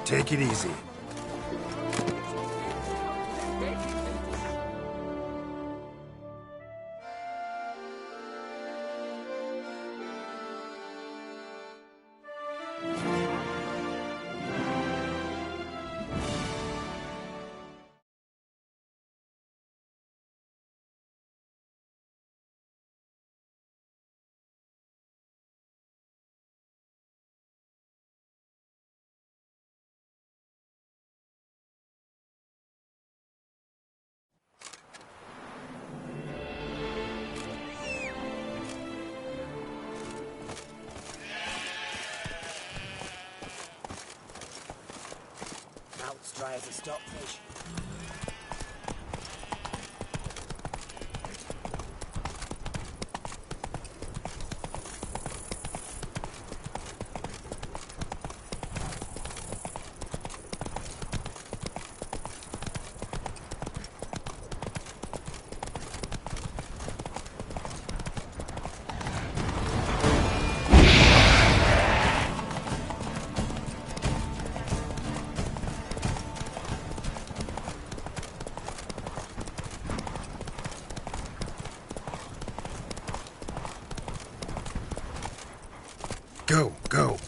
S6: Take it easy.
S3: Dry as a stockfish.
S6: Go, go.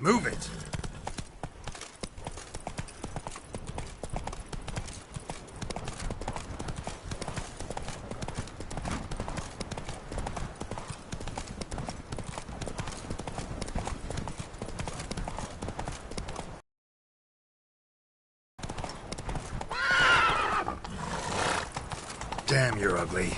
S6: Move it! Damn, you're ugly.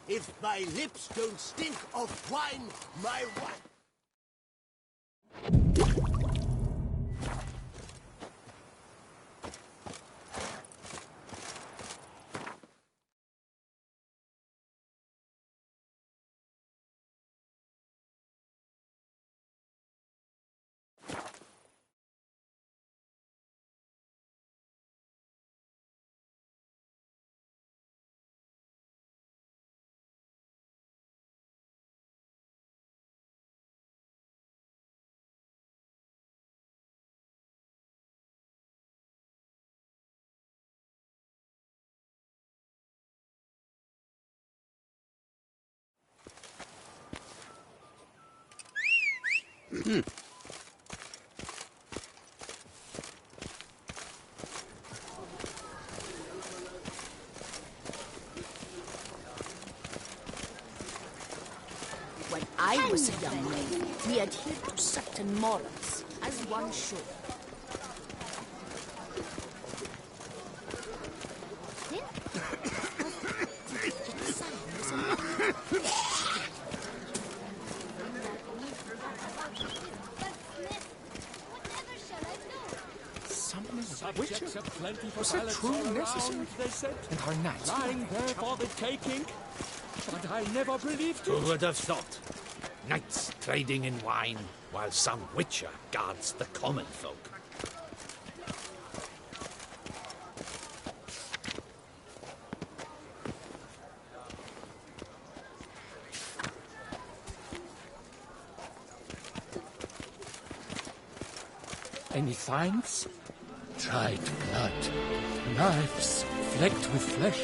S12: If my lips don't stink of wine, my wife...
S13: When I was a young lady, we adhered to certain morals, as one should.
S11: Subjects have plenty for ballots all around, they said.
S14: And our knights
S11: lying there for the taking. But I never believed
S15: Who
S11: it.
S15: would have thought? Knights trading in wine, while some witcher guards the common folk.
S11: Any finds? Dried blood. Knives flecked with flesh.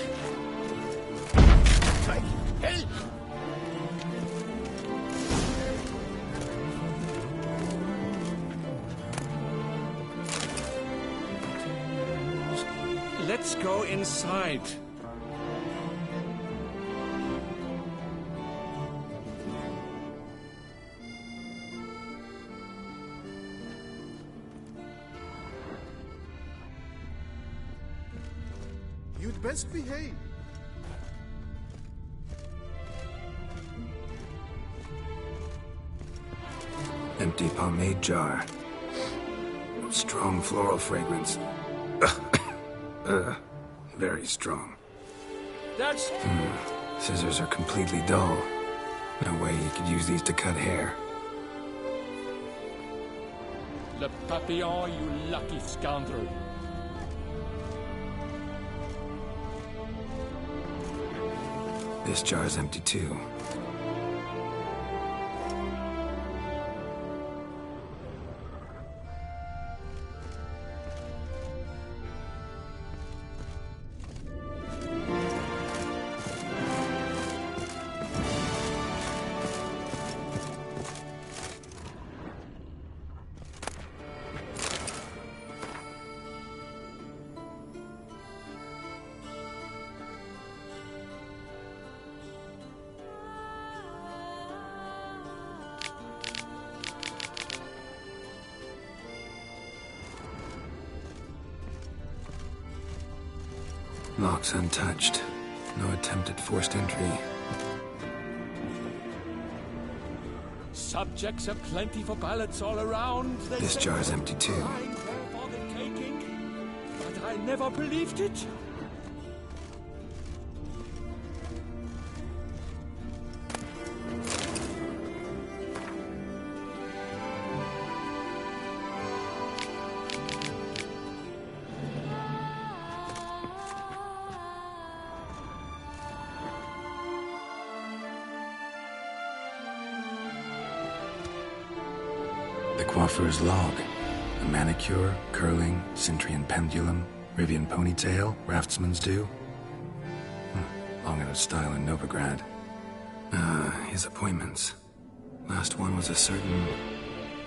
S15: Help!
S11: Let's go inside.
S16: You'd best behave.
S2: Empty pomade jar. Strong floral fragrance. Very strong.
S11: That's...
S2: Scissors are completely dull. No way you could use these to cut hair.
S11: Le Papillon, you lucky scoundrel.
S2: This jar's empty too. Locks untouched. No attempt at forced entry.
S11: Subjects have plenty for ballots all around.
S2: This jar's empty too.
S11: Lying there for the taking. But I never believed it.
S1: The coiffeur's log. A manicure, curling, Cintrian pendulum, Rivian ponytail, raftsman's due. Long out of style in Novigrad. His appointments. Last one was a certain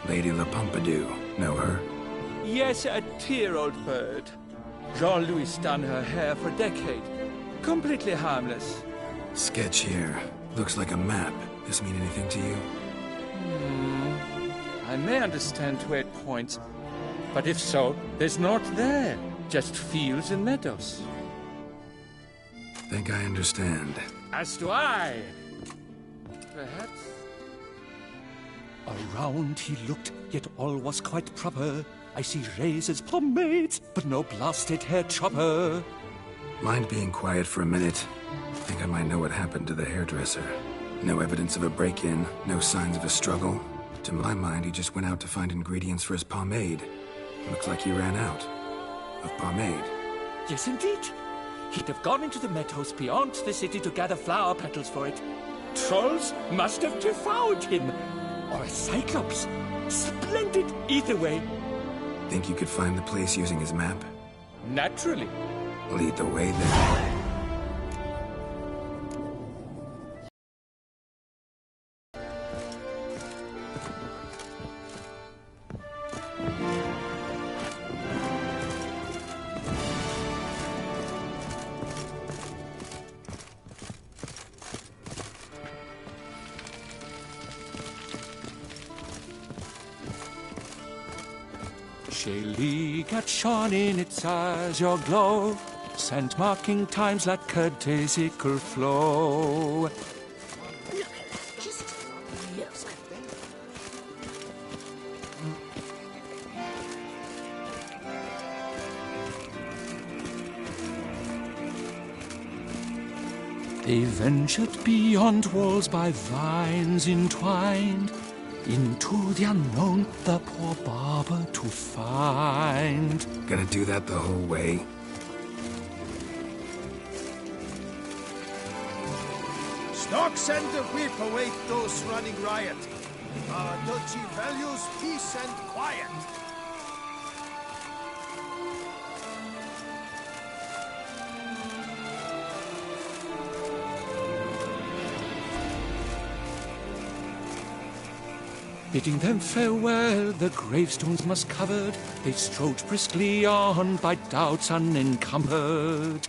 S1: Lady La Pompadour. Know her?
S11: Yes, a dear old bird. Jean-Louis done her hair for a decade. Completely harmless.
S1: Sketch here. Looks like a map. This mean anything to you?
S11: I may understand where it points, but if so, there's naught there. Just fields and meadows.
S1: Think I understand.
S11: As do I. Perhaps. Around he looked, yet all was quite proper. I see razors, pomades, but no blasted hair chopper.
S1: Mind being quiet for a minute? Think I might know what happened to the hairdresser. No evidence of a break-in, no signs of a struggle. To my mind, he just went out to find ingredients for his pomade. Looks like he ran out of pomade.
S11: Yes, indeed. He'd have gone into the meadows beyond the city to gather flower petals for it. Trolls must have devoured him. Or a cyclops. Splendid either way.
S1: Think you could find the place using his map?
S11: Naturally.
S1: Lead the way then.
S11: Shaylee got shone in its azure glow, scent marking times like a daisical flow. They ventured beyond walls by vines entwined, into the unknown, the poor barber to find.
S1: Gonna do that the whole way?
S12: Stocks and the whip await those running riot. Our duchy values peace and quiet.
S11: Bidding them farewell, the gravestones must covered, they strode briskly on by doubts unencumbered.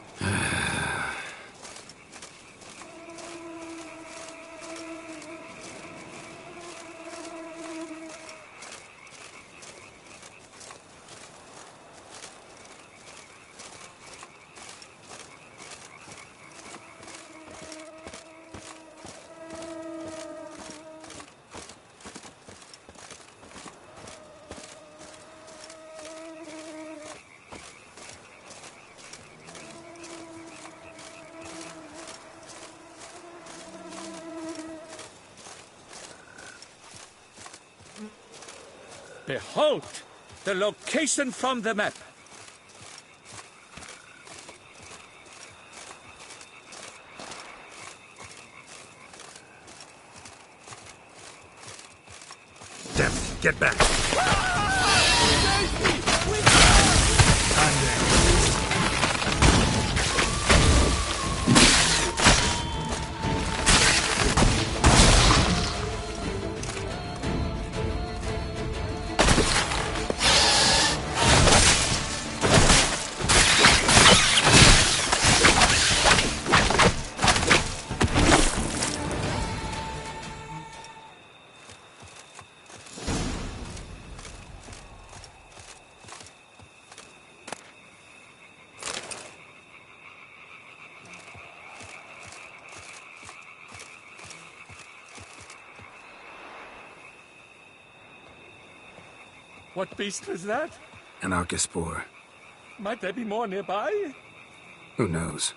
S11: Behold, the location from the map.
S6: Damn it, get back.
S11: What beast was that?
S1: An archospore.
S11: Might there be more nearby?
S1: Who knows?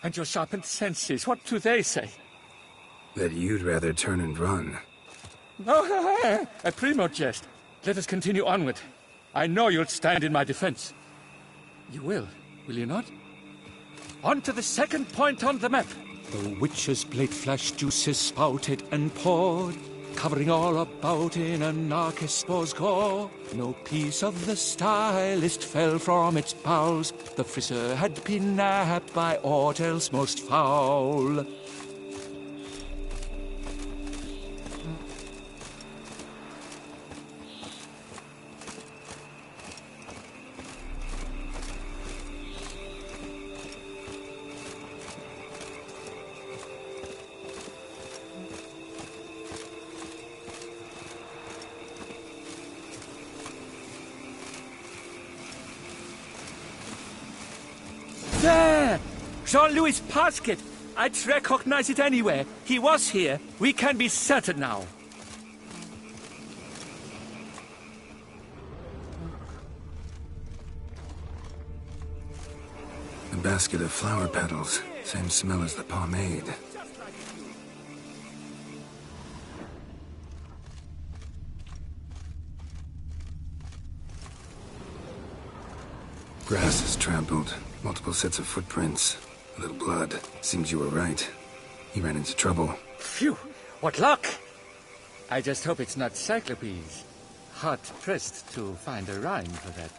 S11: And your sharpened senses, what do they say?
S1: That you'd rather turn and run.
S11: Oh, a primo jest. Let us continue onward. I know you'll stand in my defense. You will you not? On to the second point on the map. The witch's blade flash juices spouted and poured. covering all about in an Archespo's gore. No piece of the stylist fell from its bowels. The frisser had been napped by aught else most foul. There! Jean-Louis' basket! I'd recognize it anywhere. He was here. We can be certain now.
S1: A basket of flower petals. Same smell as the pomade. Grass is trampled. Multiple sets of footprints. A little blood. Seems you were right. He ran into trouble.
S11: Phew! What luck! I just hope it's not Cyclopes. Hard-pressed to find a rhyme for that.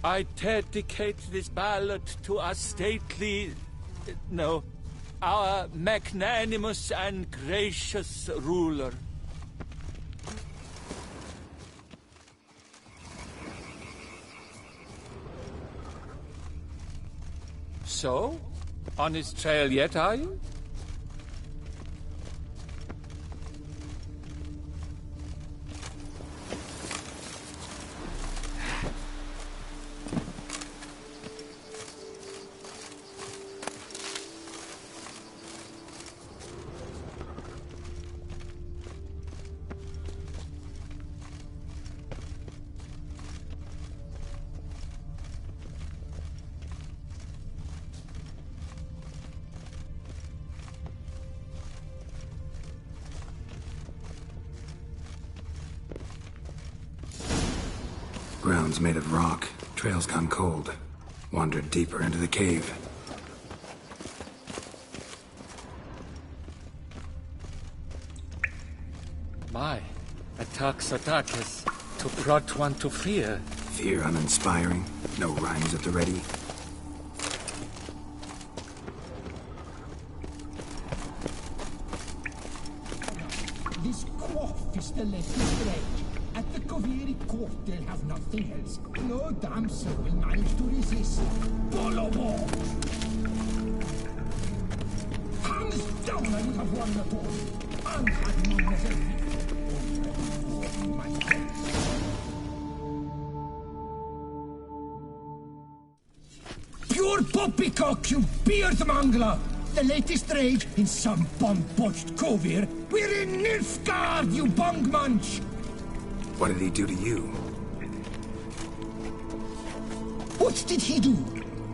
S11: I dedicate this ballad to our stately... no, our magnanimous and gracious ruler. So? On his trail yet, are you?
S1: Ground's made of rock. Trail's gone cold. Wandered deeper into the cave.
S11: My, attacks attackers. To prod one to fear.
S1: Fear uninspiring. No rhymes at the ready.
S14: This quaff is the latest rage. At the Covieri court, they'll have nothing else. No damsel will manage to resist. Bolobo! Hands down, I would have won the tour. And had Mademoiselle Pure poppycock, you beard mangler! The latest rage in some bomb-botched Covier. We're in Nilfgaard, you bung munch!
S1: What did he do to you?
S14: What did he do?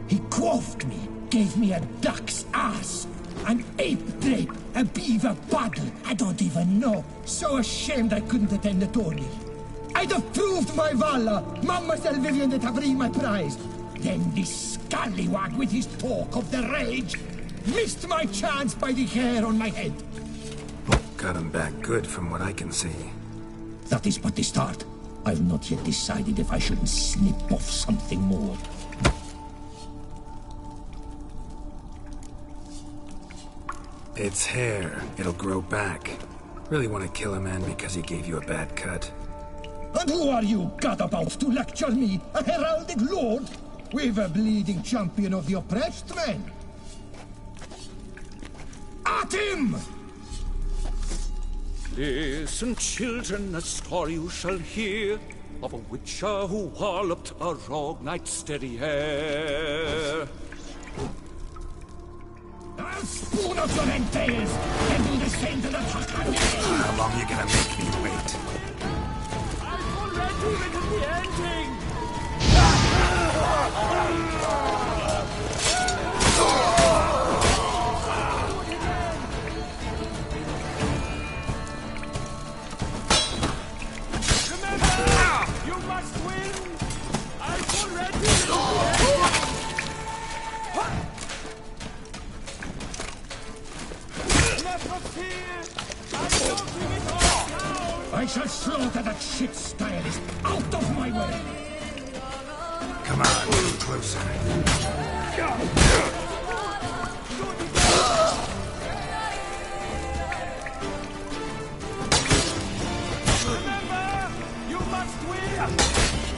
S14: He quaffed me, gave me a duck's ass, an ape drape, a beaver paddle, I don't even know. So ashamed I couldn't attend the tourney. I'd have proved my valor, Mademoiselle Vivian de Tavry my prize. Then this scallywag with his talk of the rage missed my chance by the hair on my head.
S1: Got him back good from what I can see.
S14: That is but the start. I've not yet decided if I shouldn't snip off something more.
S1: It's hair. It'll grow back. Really want to kill a man because he gave you a bad cut.
S14: And who are you, gadabout, to lecture me, a heraldic lord? We've a bleeding champion of the oppressed men. At him!
S11: Listen, children, a story you shall hear of a witcher who walloped a rogue knight's steady hair.
S14: I'll spoon up your entails and do the same to the Takane.
S1: How long you gonna make me wait?
S11: I've already written the ending!
S14: You must win! I've already written the ending! I shall slaughter that shit stylist out of my way!
S2: Come on, move closer.
S11: Remember, you must win!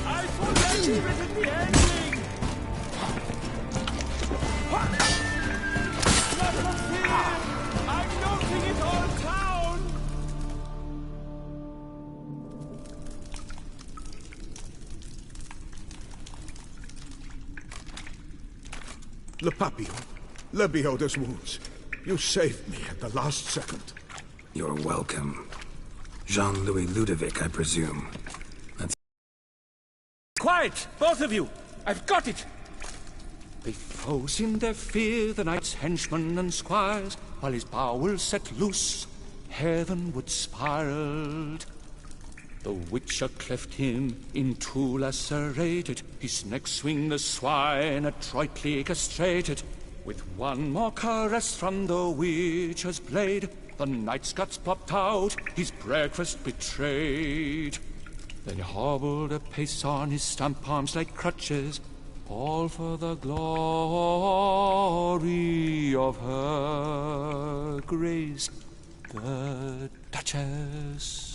S11: I forget he was in the ending! Not of fear! I'm noting it all down!
S12: Le Papillon, le Beholder's wounds. You saved me at the last second.
S2: You're welcome. Jean-Louis Ludovic, I presume. That's...
S11: Quiet, both of you! I've got it! They froze in their fear, the knight's henchmen and squires, while his bowels set loose, heavenward spiraled. The Witcher cleft him in two lacerated, his neck swing the swine adroitly castrated. With one more caress from the Witcher's blade, the knight's guts popped out, his breakfast betrayed. Then he hobbled a pace on his stump arms like crutches, all for the glory of her grace, the Duchess.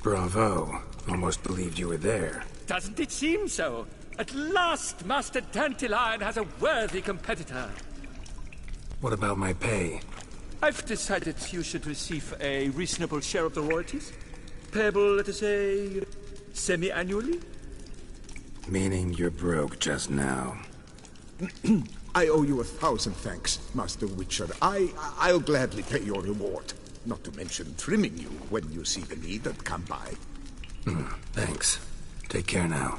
S2: Bravo. Almost believed you were there.
S11: Doesn't it seem so? At last, Master Dandelion has a worthy competitor.
S2: What about my pay?
S11: I've decided you should receive a reasonable share of the royalties. Payable, let us say, semi-annually?
S2: Meaning you're broke just now.
S12: I owe you 1,000 thanks, Master Witcher. I'll gladly pay your reward. Not to mention trimming you when you see the need and come by.
S2: Thanks. Take care now.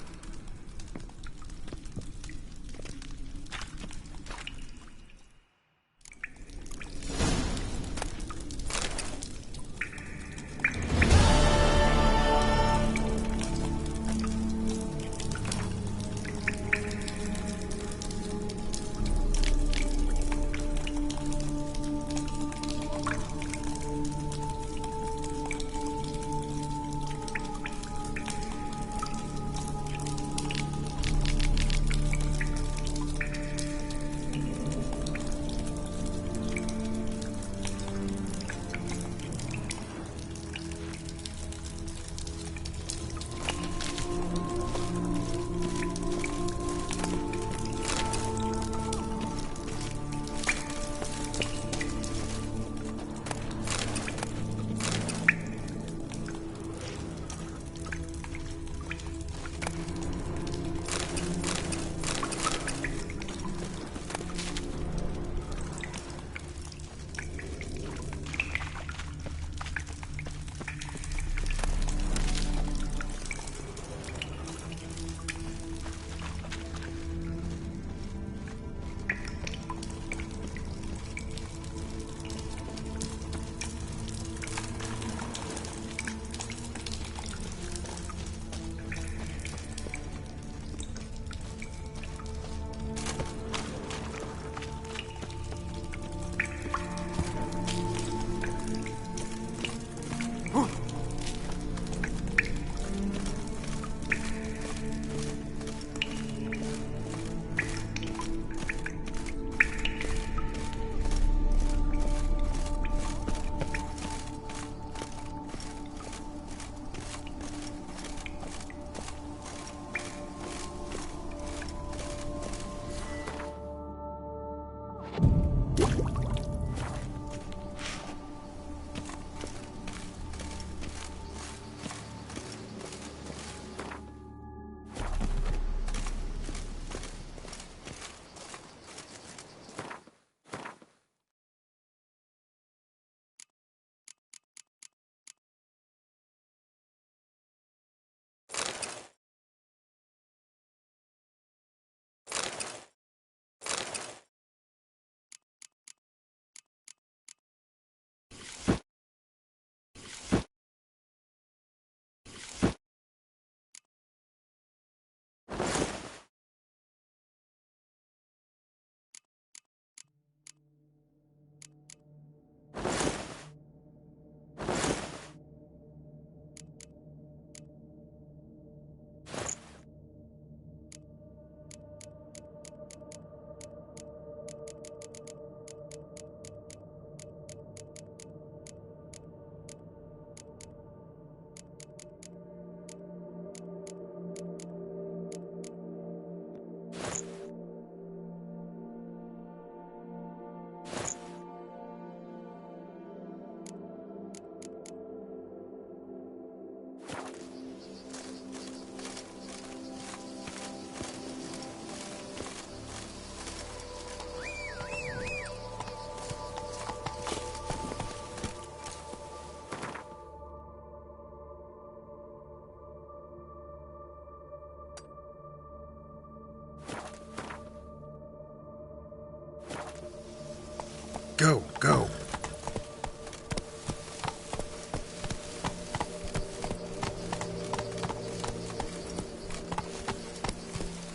S12: Go, go.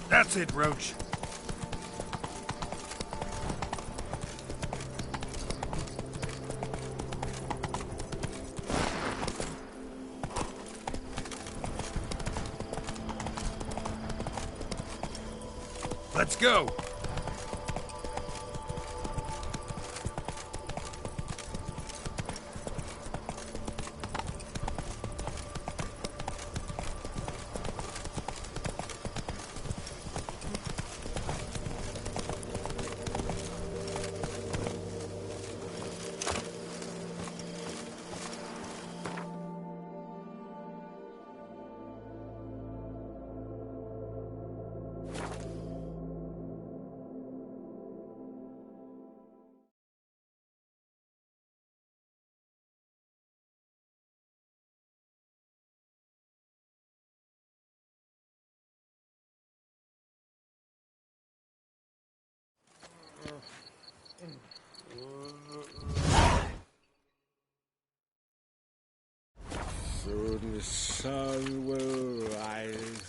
S12: That's it, Roach. Let's go.
S17: Soon the sun will rise.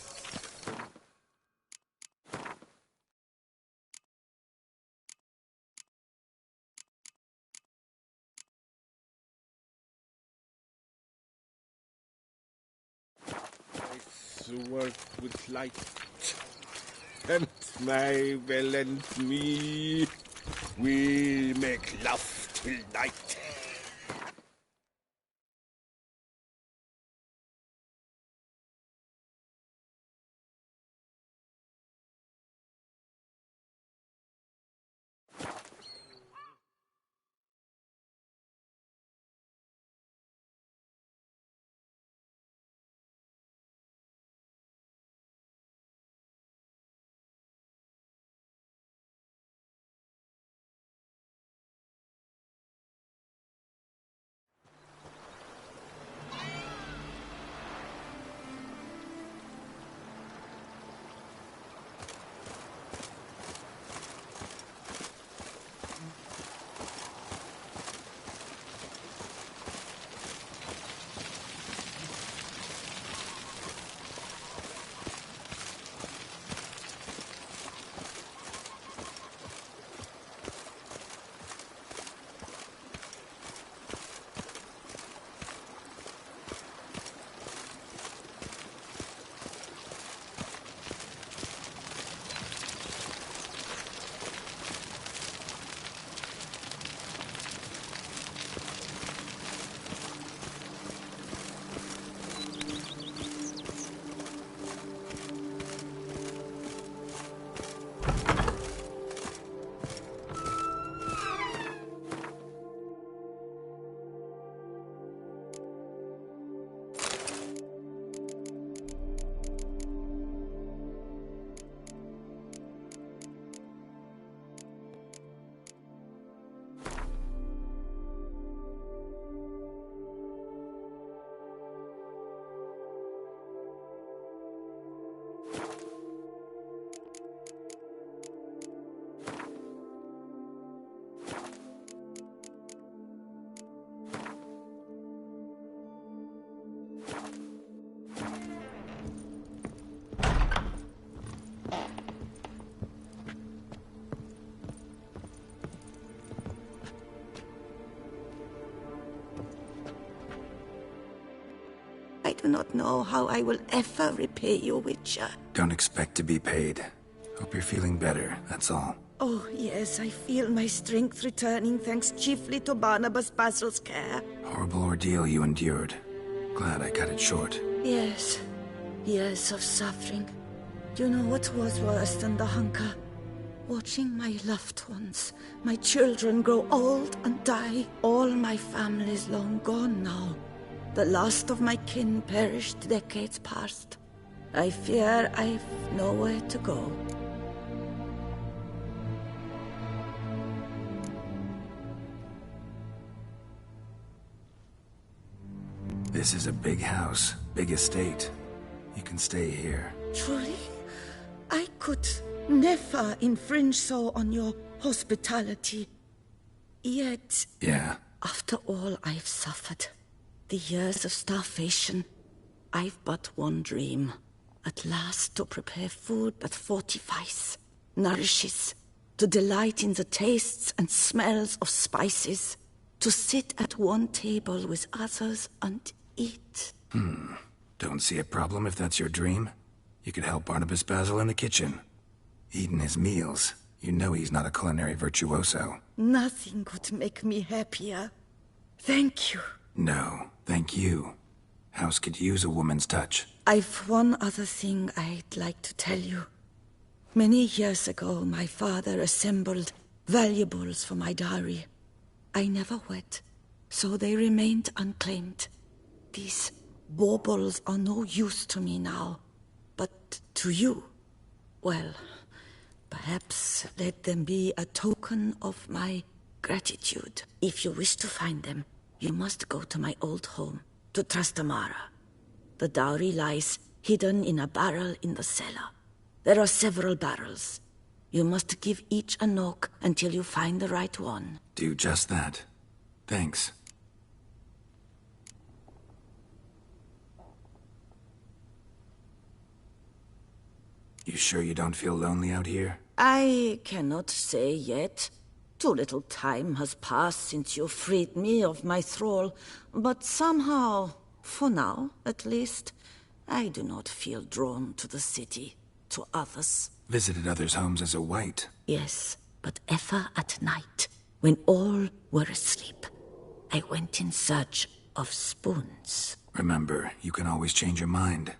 S17: I work with light, and my will and me, we make love till night.
S13: I do not know how I will ever repay you, Witcher.
S1: Don't expect to be paid. Hope you're feeling better, that's all.
S13: Oh, yes, I feel my strength returning thanks chiefly to Barnabas Basil's care.
S1: Horrible ordeal you endured. Glad I cut it short.
S13: Yes, years of suffering. Do you know what was worse than the hunger? Watching my loved ones, my children grow old and die. All my family's long gone now. The last of my kin perished decades past. I fear I've nowhere to go.
S1: This is a big house, big estate. You can stay here.
S13: Truly? I could never infringe so on your hospitality. Yet,
S1: Yeah.
S13: after all I've suffered, the years of starvation, I've but one dream. At last to prepare food that fortifies, nourishes, to delight in the tastes and smells of spices, to sit at one table with others and eat.
S1: Don't see a problem if that's your dream. You could help Barnabas Basil in the kitchen. Eating his meals. You know he's not a culinary virtuoso.
S13: Nothing could make me happier. Thank you.
S1: No, thank you. House could use a woman's touch.
S13: I've one other thing I'd like to tell you. Many years ago, my father assembled valuables for my dowry. I never wed, so they remained unclaimed. These baubles are no use to me now, but to you, well, perhaps let them be a token of my gratitude. If you wish to find them, you must go to my old home, to Trastamara. The dowry lies hidden in a barrel in the cellar. There are several barrels. You must give each a knock until you find the right one.
S1: Do just that. Thanks. You sure you don't feel lonely out here?
S13: I cannot say yet. Too little time has passed since you freed me of my thrall, but somehow, for now at least, I do not feel drawn to the city, to others.
S1: Visited others' homes as a white.
S13: Yes, but ever at night, when all were asleep, I went in search of spoons.
S1: Remember, you can always change your mind.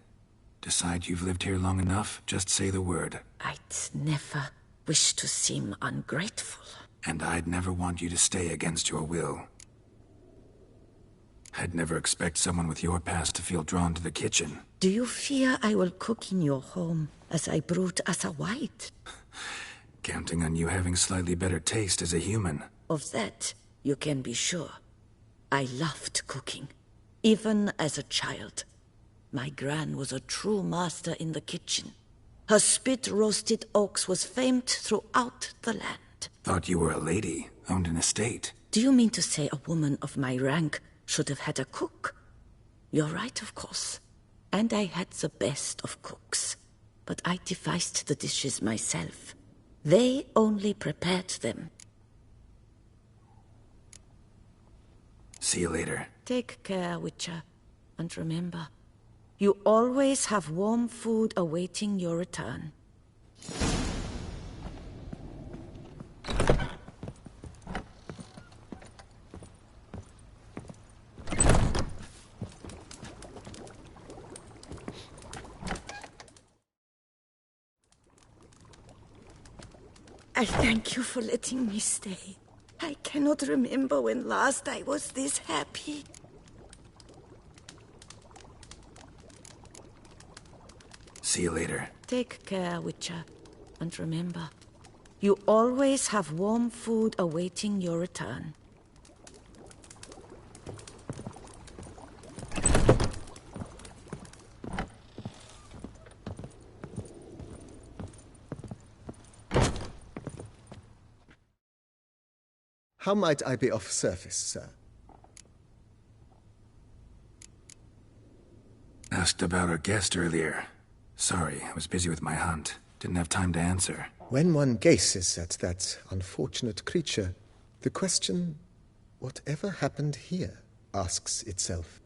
S1: Decide you've lived here long enough, just say the word.
S13: I'd never wish to seem ungrateful.
S1: And I'd never want you to stay against your will. I'd never expect someone with your past to feel drawn to the kitchen.
S13: Do you fear I will cook in your home as I brewed as a white?
S1: Counting on you having slightly better taste as a human.
S13: Of that, you can be sure. I loved cooking, even as a child. My gran was a true master in the kitchen. Her spit-roasted ox was famed throughout the land.
S1: Thought you were a lady, owned an estate.
S13: Do you mean to say a woman of my rank should have had a cook? You're right, of course. And I had the best of cooks. But I devised the dishes myself. They only prepared them.
S1: See you later.
S13: Take care, Witcher. And remember, you always have warm food awaiting your return. I thank you for letting me stay. I cannot remember when last I was this happy.
S1: See you later.
S13: Take care, Witcher. And remember, you always have warm food awaiting your return.
S4: How might I be of service, sir?
S1: Asked about our guest earlier. Sorry, I was busy with my hunt. Didn't have time to answer.
S4: When one gazes at that unfortunate creature, the question, whatever happened here, asks itself.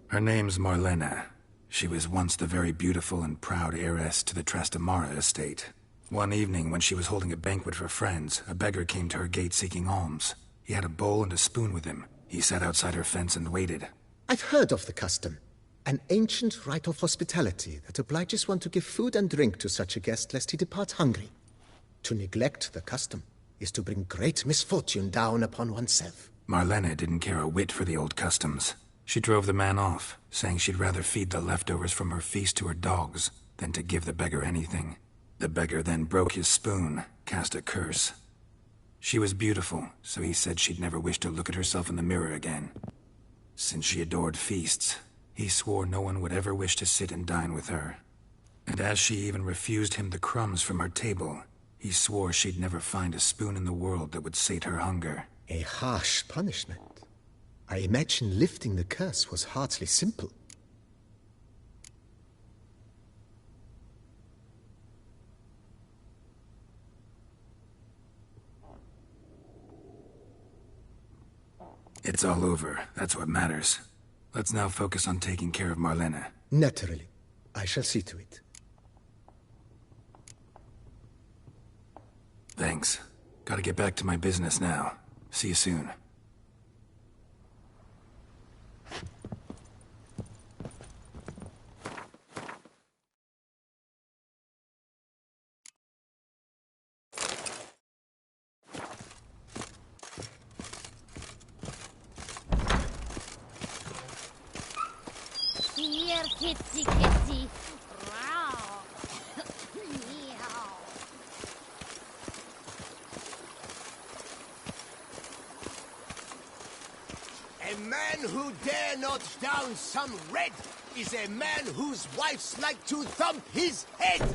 S1: Her name's Marlena. She was once the very beautiful and proud heiress to the Trastamara estate. One evening, when she was holding a banquet for friends, a beggar came to her gate seeking alms. He had a bowl and a spoon with him. He sat outside her fence and waited.
S4: I've heard of the custom. An ancient rite of hospitality that obliges one to give food and drink to such a guest lest he depart hungry. To neglect the custom is to bring great misfortune down upon oneself.
S1: Marlena didn't care a whit for the old customs. She drove the man off, saying she'd rather feed the leftovers from her feast to her dogs than to give the beggar anything. The beggar then broke his spoon, cast a curse. She was beautiful, so he said she'd never wish to look at herself in the mirror again. Since she adored feasts, he swore no one would ever wish to sit and dine with her. And as she even refused him the crumbs from her table, he swore she'd never find a spoon in the world that would sate her hunger.
S4: A harsh punishment. I imagine lifting the curse was hardly simple.
S1: It's all over. That's what matters. Let's now focus on taking care of Marlene.
S4: Naturally. I shall see to it.
S1: Thanks. Gotta get back to my business now. See you soon.
S10: Here, kitty, kitty. Row. Meow.
S3: A man who dare not down some red is a man whose wife's like to thump his head!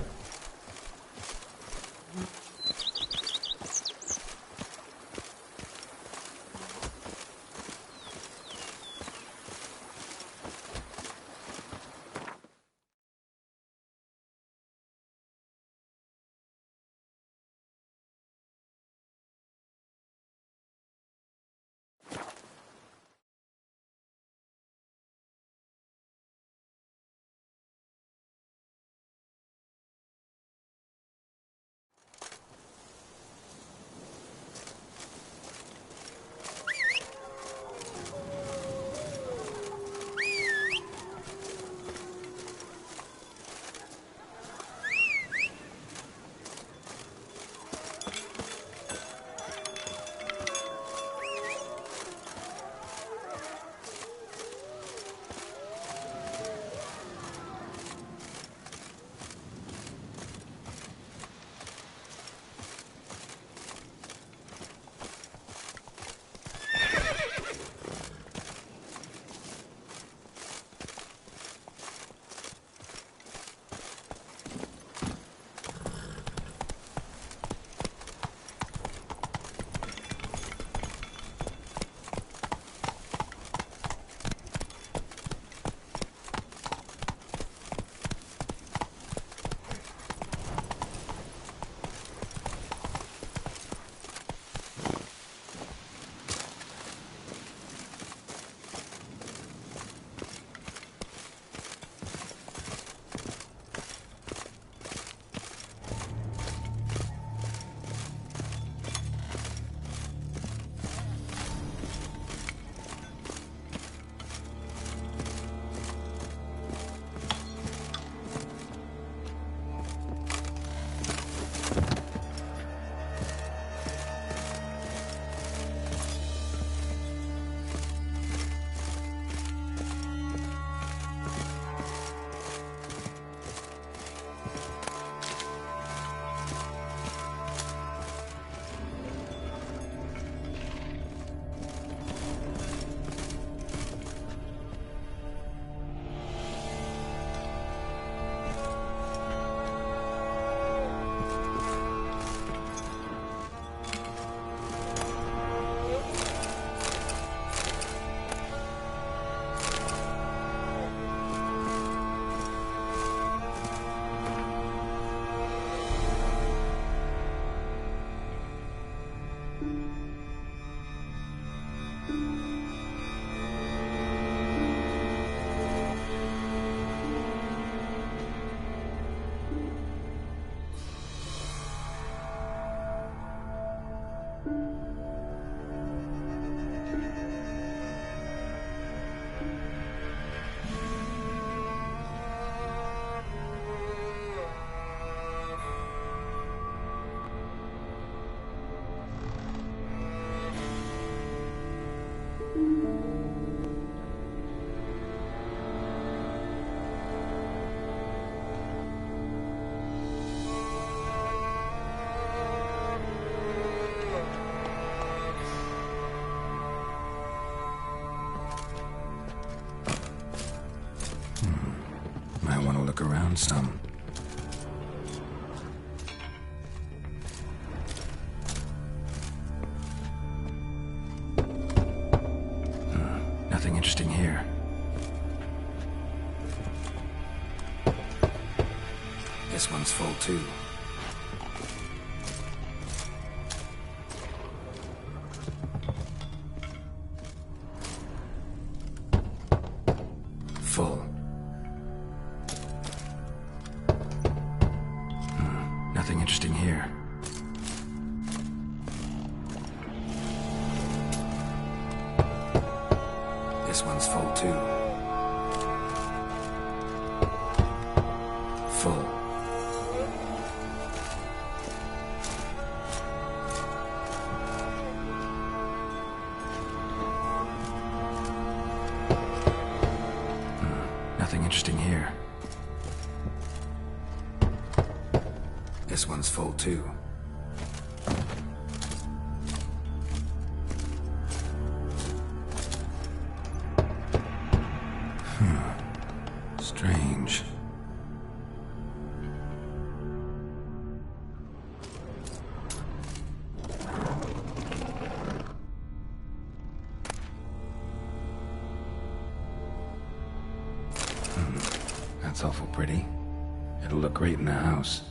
S1: Look around some. interesting here. This one's full too. Full. Nothing interesting here. This one's full too. Full. Nothing interesting here. This one's full too. Strange. That's awful pretty. It'll look great in the house.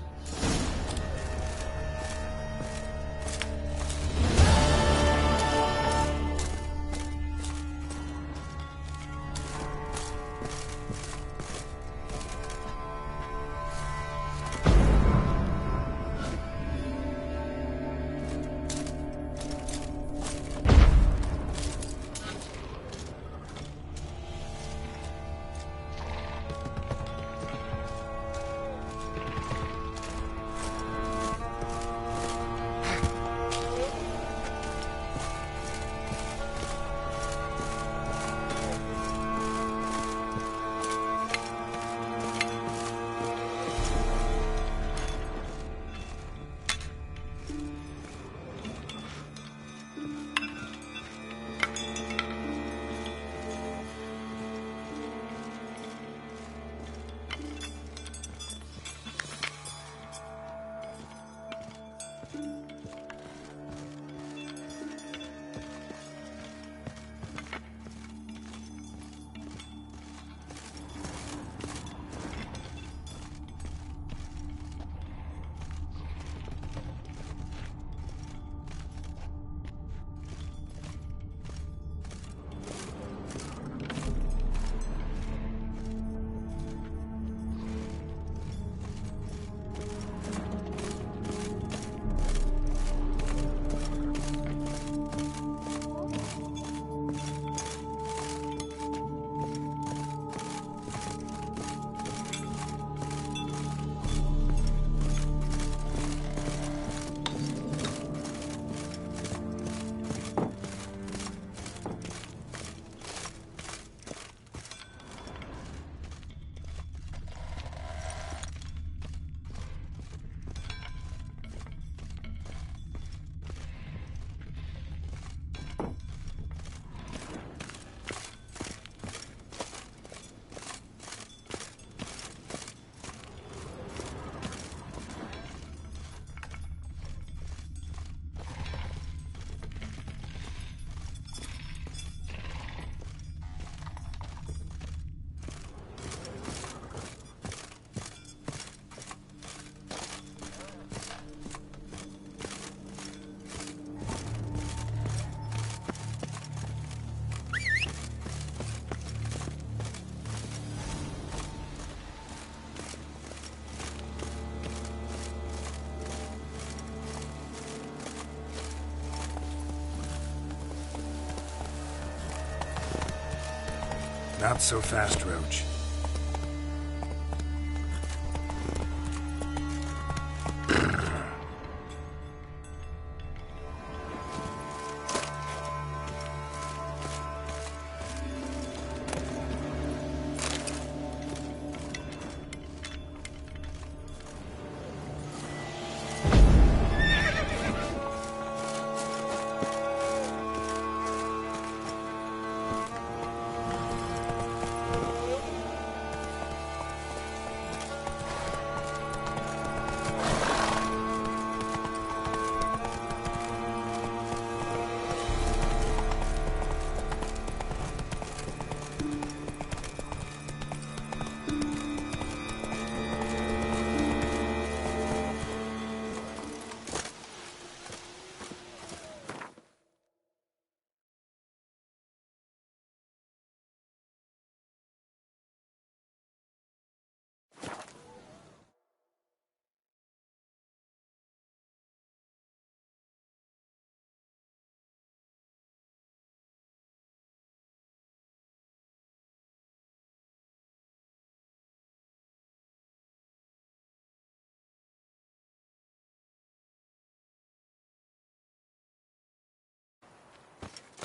S1: Not so fast, Roach.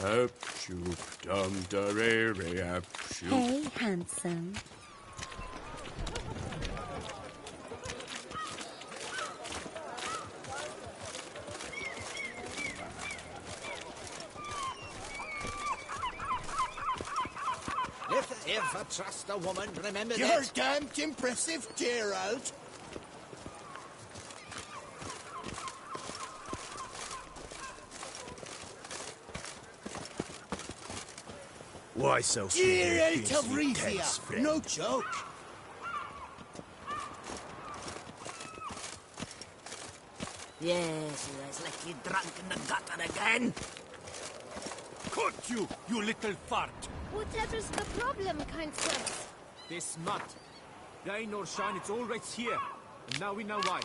S10: Hey, handsome.
S3: If I trust a woman, remember that.
S18: You're damned impressive, Gerald.
S17: Why so
S18: Gerald
S17: seriously
S18: of
S17: tense,
S18: Rivia.
S17: friend?
S18: No joke.
S3: Yes, he was like he drunk in the gutter again.
S17: Cut you, you little fart!
S10: Whatever's the problem, kind sirs?
S19: This mud. Rain or shine, it's all right here. And now we know why.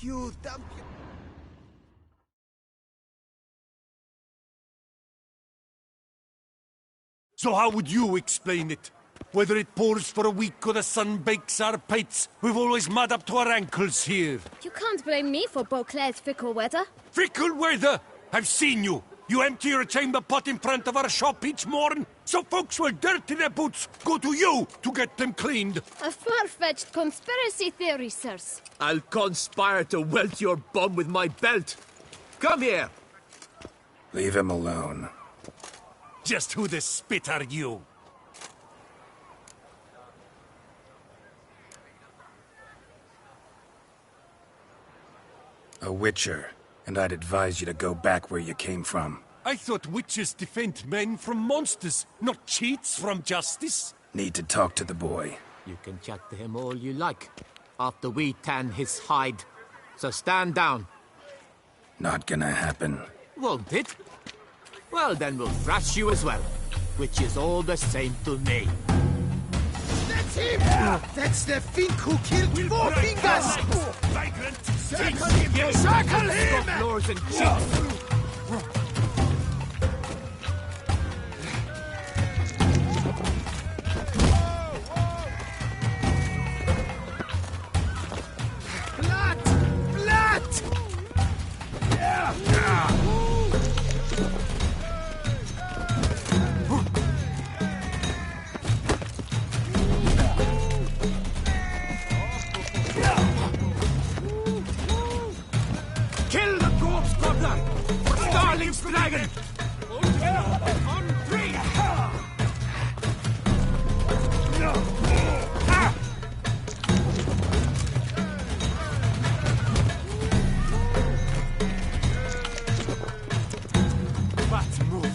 S18: You dump.
S6: So how would you explain it? Whether it pours for a week or the sun bakes our pates, we've always mud up to our ankles here.
S10: You can't blame me for Beauclair's fickle weather.
S6: Fickle weather! I've seen you! You empty your chamber pot in front of our shop each morn, so folks will dirty their boots go to you to get them cleaned.
S10: A far-fetched conspiracy theory, sirs.
S19: I'll conspire to welt your bum with my belt. Come here.
S1: Leave him alone.
S6: Just who the spit are you?
S1: A witcher, and I'd advise you to go back where you came from.
S6: I thought witches defend men from monsters, not cheats from justice.
S1: Need to talk to the boy.
S19: You can chat to him all you like, after we tan his hide. So stand down.
S1: Not gonna happen.
S19: Won't it? Well, then we'll thrash you as well, which is all the same to me.
S18: That's him! That's the Fink who killed Four Fingers! Circle him! Circle him!
S19: Floors and cheeks.
S18: Blood! Blood!
S19: Kill the corpse gobbler for Starling's dragon! On three! But move!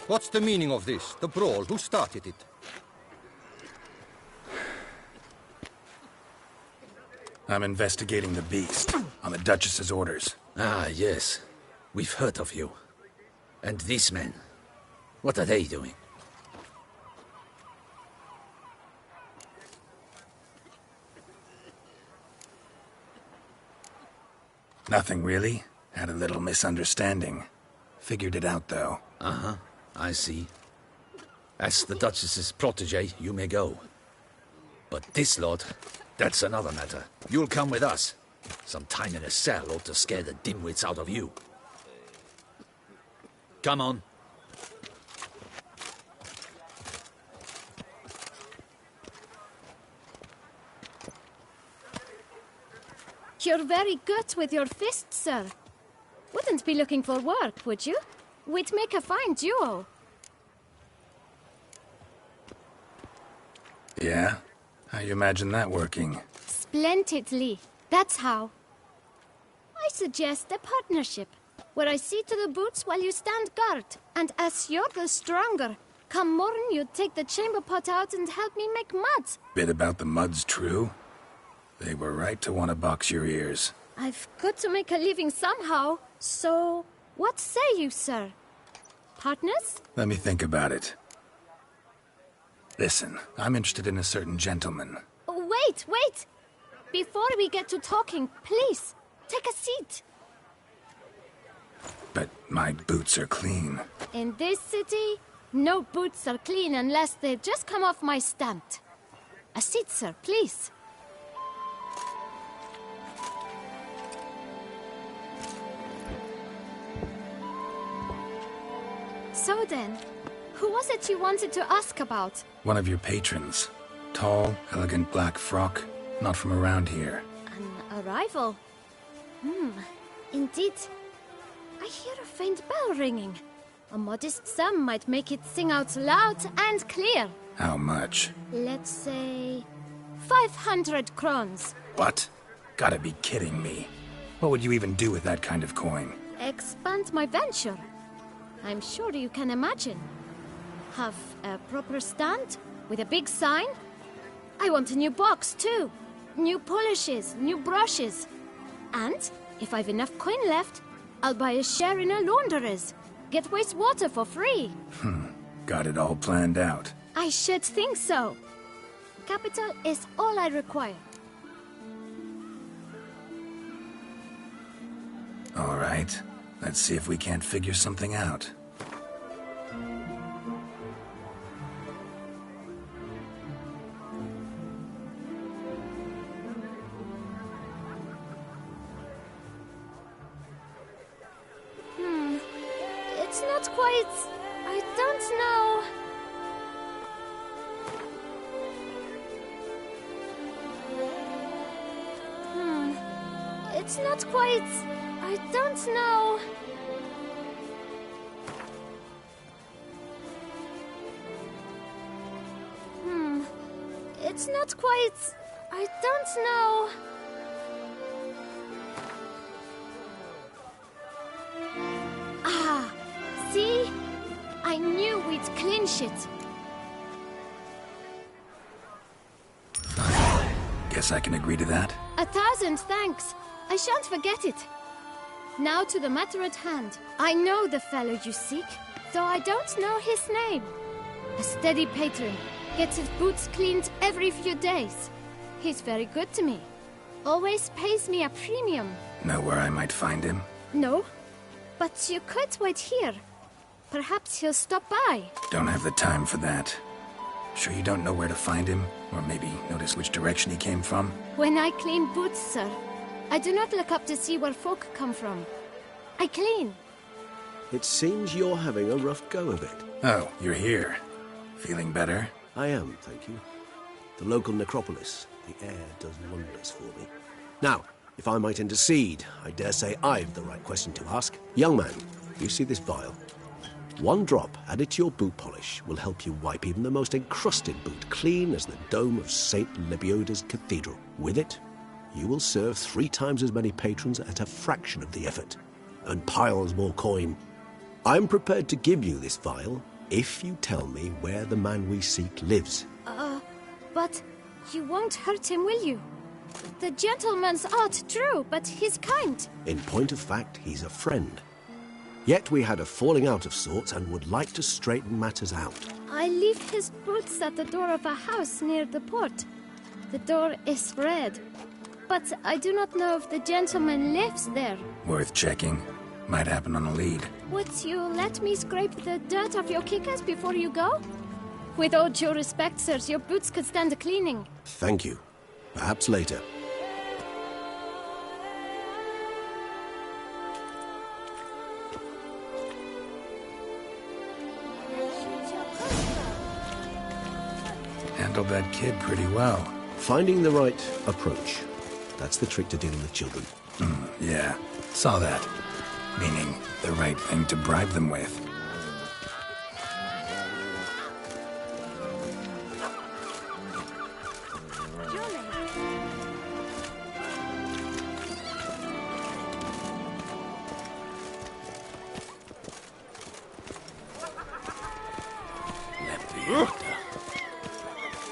S20: What's the meaning of this? The brawl? Who started it?
S1: I'm investigating the beast, on the Duchess's orders.
S15: Ah, yes. We've heard of you. And these men, what are they doing?
S1: Nothing really. Had a little misunderstanding. Figured it out, though.
S15: Uh-huh. I see. As the Duchess's protege, you may go. But this lot, that's another matter. You'll come with us. Some time in a cell ought to scare the dimwits out of you. Come on.
S10: You're very good with your fists, sir. Wouldn't be looking for work, would you? We'd make a fine duo.
S1: Yeah? How you imagine that working?
S10: Splendidly. That's how. I suggest a partnership, where I see to the boots while you stand guard. And as you're the stronger, come morn you take the chamber pot out and help me make mud.
S1: Bit about the mud's true? They were right to want to box your ears.
S10: I've got to make a living somehow, so what say you, sir? Partners?
S1: Let me think about it. Listen, I'm interested in a certain gentleman.
S10: Wait! Before we get to talking, please, take a seat.
S1: But my boots are clean.
S10: In this city, no boots are clean unless they just come off my stand. A seat, sir, please. So then, who was it you wanted to ask about?
S1: One of your patrons. Tall, elegant black frock. Not from around here.
S10: An arrival? Indeed. I hear a faint bell ringing. A modest sum might make it sing out loud and clear.
S1: How much?
S10: Let's say 500 crowns.
S1: What? Gotta be kidding me. What would you even do with that kind of coin?
S10: Expand my venture. I'm sure you can imagine. Have a proper stand with a big sign. I want a new box too. New polishes, new brushes. And if I've enough coin left, I'll buy a share in a launderer's. Get wastewater for free.
S1: Got it all planned out.
S10: I should think so. Capital is all I require.
S1: All right. Let's see if we can't figure something out.
S10: It's not quite... I don't know... It's not quite... I don't know... It's not quite... I don't know... Ah, see? I knew we'd clinch it.
S1: Guess I can agree to that.
S10: 1,000 thanks. I shan't forget it. Now to the matter at hand. I know the fellow you seek, though I don't know his name. A steady patron. Gets his boots cleaned every few days. He's very good to me. Always pays me a premium.
S1: Know where I might find him?
S10: No, but you could wait here. Perhaps he'll stop by.
S1: Don't have the time for that. Sure you don't know where to find him? Or maybe notice which direction he came from?
S10: When I clean boots, sir, I do not look up to see where folk come from. I clean.
S5: It seems you're having a rough go of it.
S1: Oh, you're here. Feeling better?
S5: I am, thank you. The local necropolis. The air does wonders for me. Now, if I might intercede, I dare say I've the right question to ask. Young man, you see this vial? One drop added to your boot polish will help you wipe even the most encrusted boot clean as the dome of St. Lebioda's Cathedral. With it, you will serve 3 times as many patrons at a fraction of the effort, and piles more coin. I'm prepared to give you this vial if you tell me where the man we seek lives.
S10: But you won't hurt him, will you? The gentleman's art, true, but he's kind.
S5: In point of fact, he's a friend. Yet we had a falling out of sorts and would like to straighten matters out.
S10: I leave his boots at the door of a house near the port. The door is red, but I do not know if the gentleman lives there.
S1: Worth checking. Might happen on a lead.
S10: Would you let me scrape the dirt off your kickers before you go? With all due respect, sirs, your boots could stand a cleaning.
S5: Thank you. Perhaps later.
S1: Handled that kid pretty well.
S5: Finding the right approach. That's the trick to dealing with children.
S1: Yeah, saw that. Meaning the right thing to bribe them with.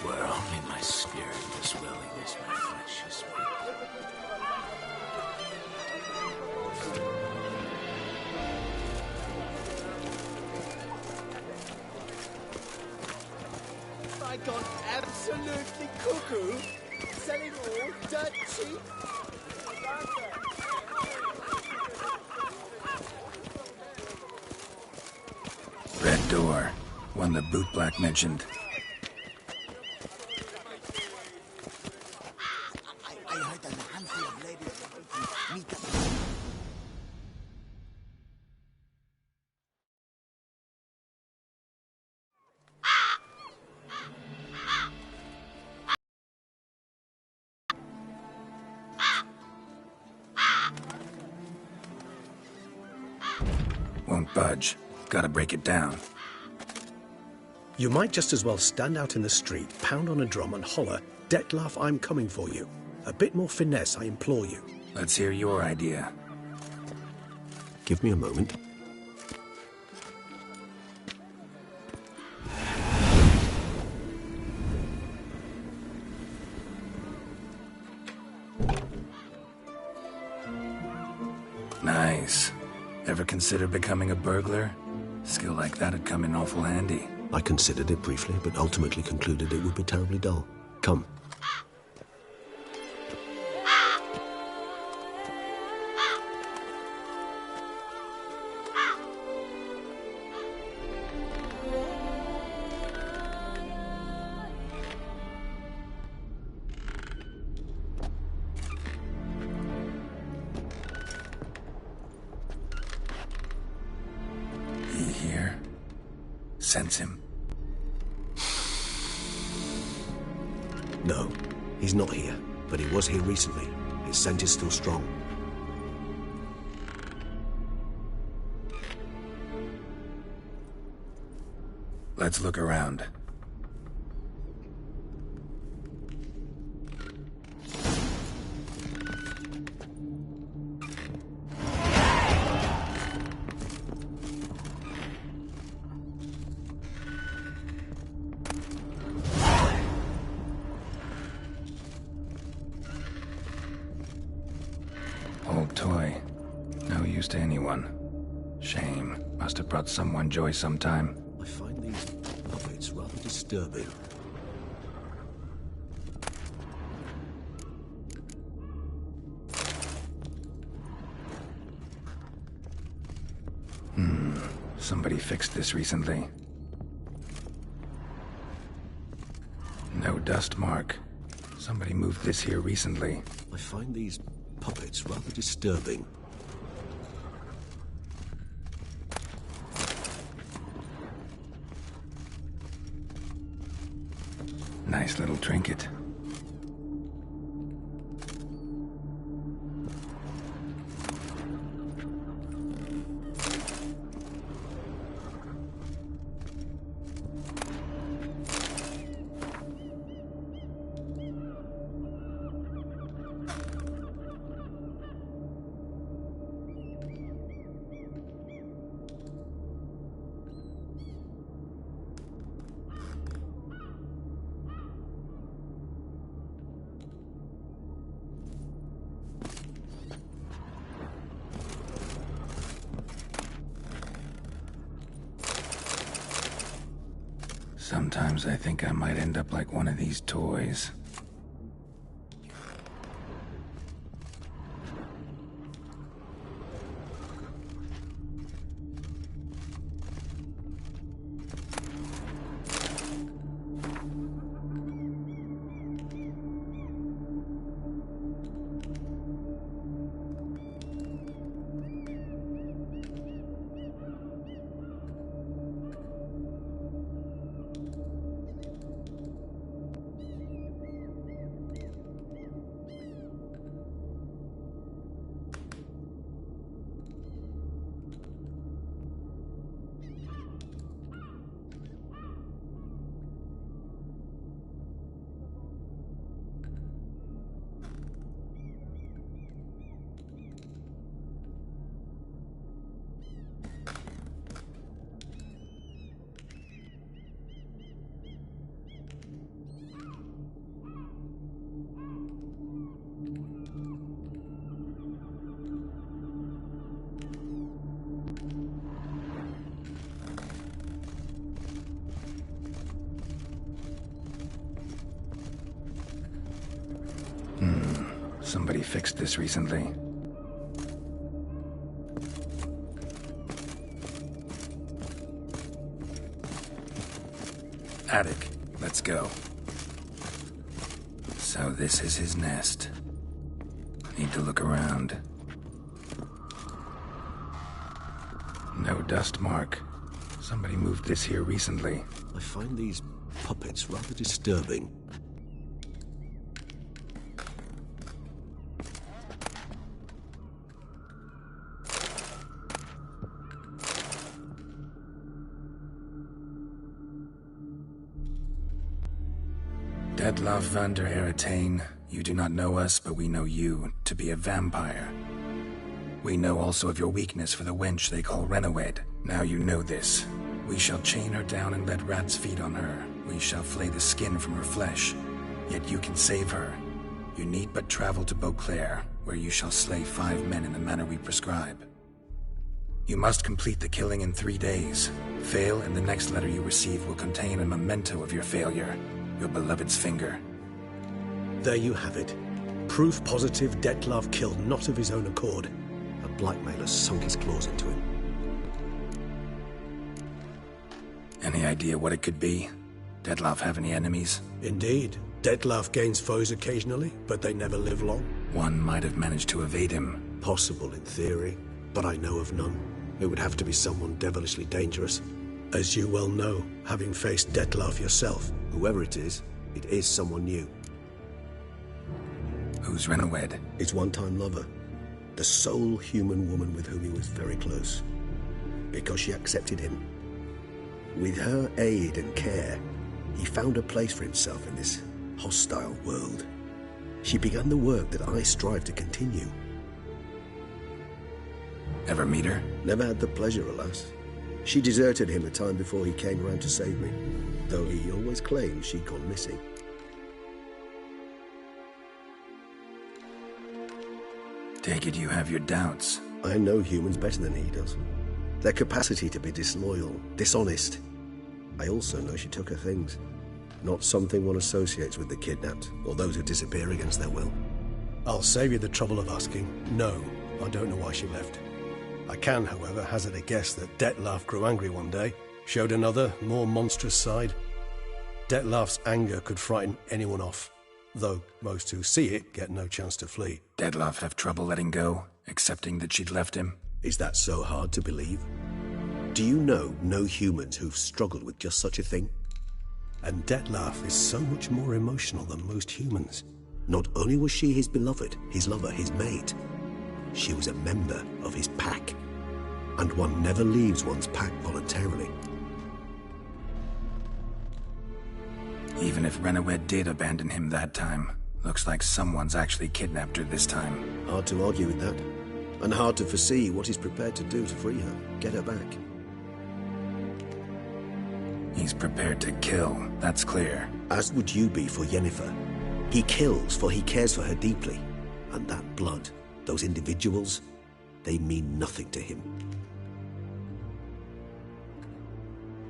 S2: Where only my spirit is willing as my flesh is weak.
S3: I gone absolutely cuckoo.
S18: selling all dirt cheap?
S1: Red door. One the bootblack mentioned.
S3: I heard a handful of ladies meet up.
S1: Won't budge. Gotta break it down.
S8: You might just as well stand out in the street, pound on a drum and holler, "Detlef, I'm coming for you." A bit more finesse, I implore you.
S1: Let's hear your idea.
S5: Give me a moment.
S1: Nice. Ever consider becoming a burglar? Skill like that'd come in awful handy.
S5: I considered it briefly, but ultimately concluded it would be terribly dull. Come.
S1: He here? Sense him.
S5: No, he's not here, but he was here recently. His scent is still strong.
S1: Let's look around. Old toy. No use to anyone. Shame. Must have brought someone joy sometime.
S5: I find these puppets rather disturbing.
S1: Somebody fixed this recently. No dust mark. Somebody moved this here recently.
S5: I find these puppets rather disturbing.
S1: Nice little trinket. Sometimes I think I might end up like one of these toys. Somebody fixed this recently. Attic. Let's go. So this is his nest. Need to look around. No dust mark. Somebody moved this here recently.
S5: I find these puppets rather disturbing.
S1: Detlav van der Heretain, you do not know us, but we know you to be a vampire. We know also of your weakness for the wench they call Renawed. Now you know this. We shall chain her down and let rats feed on her. We shall flay the skin from her flesh. Yet you can save her. You need but travel to Beauclair, where you shall slay 5 men in the manner we prescribe. You must complete the killing in 3 days. Fail, and the next letter you receive will contain a memento of your failure. Your beloved's finger.
S8: There you have it. Proof positive Detlav killed not of his own accord.
S5: A blackmailer sunk his claws into him.
S1: Any idea what it could be? Detlav have any enemies?
S8: Indeed. Detlav gains foes occasionally, but they never live long.
S1: One might have managed to evade him.
S5: Possible in theory, but I know of none. It would have to be someone devilishly dangerous.
S8: As you well know, having faced Detlav yourself.
S5: Whoever it is someone new.
S1: Who's Renawed?
S5: His one-time lover. The sole human woman with whom he was very close. Because she accepted him. With her aid and care, he found a place for himself in this hostile world. She began the work that I strive to continue.
S1: Ever meet her?
S5: Never had the pleasure, alas. She deserted him a time before he came around to save me, though he always claimed she'd gone missing.
S1: Take it you have your doubts.
S5: I know humans better than he does. Their capacity to be disloyal, dishonest. I also know she took her things. Not something one associates with the kidnapped, or those who disappear against their will.
S8: I'll save you the trouble of asking. No, I don't know why she left. I can, however, hazard a guess that Detlav grew angry one day, showed another, more monstrous side. Detlav's anger could frighten anyone off, though most who see it get no chance to flee.
S1: Detlav have trouble letting go, accepting that she'd left him?
S5: Is that so hard to believe? Do you know no humans who've struggled with just such a thing?
S8: And Detlav is so much more emotional than most humans.
S5: Not only was she his beloved, his lover, his mate, she was a member of his pack. And one never leaves one's pack voluntarily.
S1: Even if Renawed did abandon him that time, looks like someone's actually kidnapped her this time.
S5: Hard to argue with that. And hard to foresee what he's prepared to do to free her, get her back.
S1: He's prepared to kill, that's clear.
S5: As would you be for Yennefer. He kills for he cares for her deeply. And that blood, those individuals, they mean nothing to him.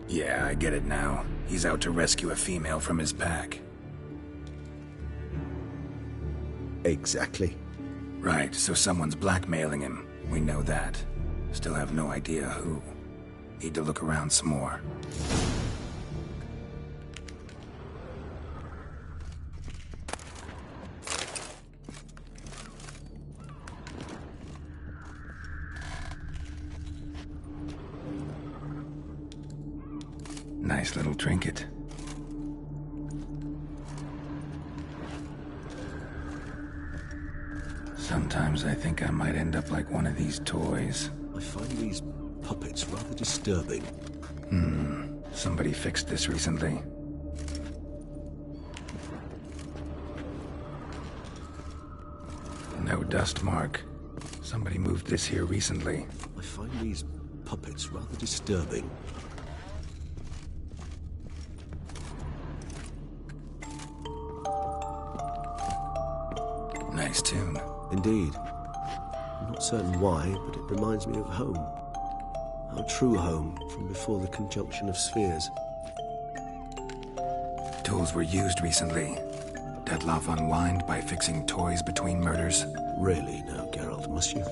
S1: Yeah, I get it now. He's out to rescue a female from his pack.
S5: Exactly.
S1: Right, so someone's blackmailing him. We know that. Still have no idea who. Need to look around some more. Nice little trinket. Sometimes I think I might end up like one of these toys.
S5: I find these puppets rather disturbing.
S1: Somebody fixed this recently. No dust mark. Somebody moved this here recently.
S5: I find these puppets rather disturbing.
S1: Nice tune.
S5: Indeed. I'm not certain why, but it reminds me of home. Our true home from before the conjunction of spheres.
S1: Tools were used recently. Dettlaff unwind by fixing toys between murders?
S5: Really now, Geralt, must you?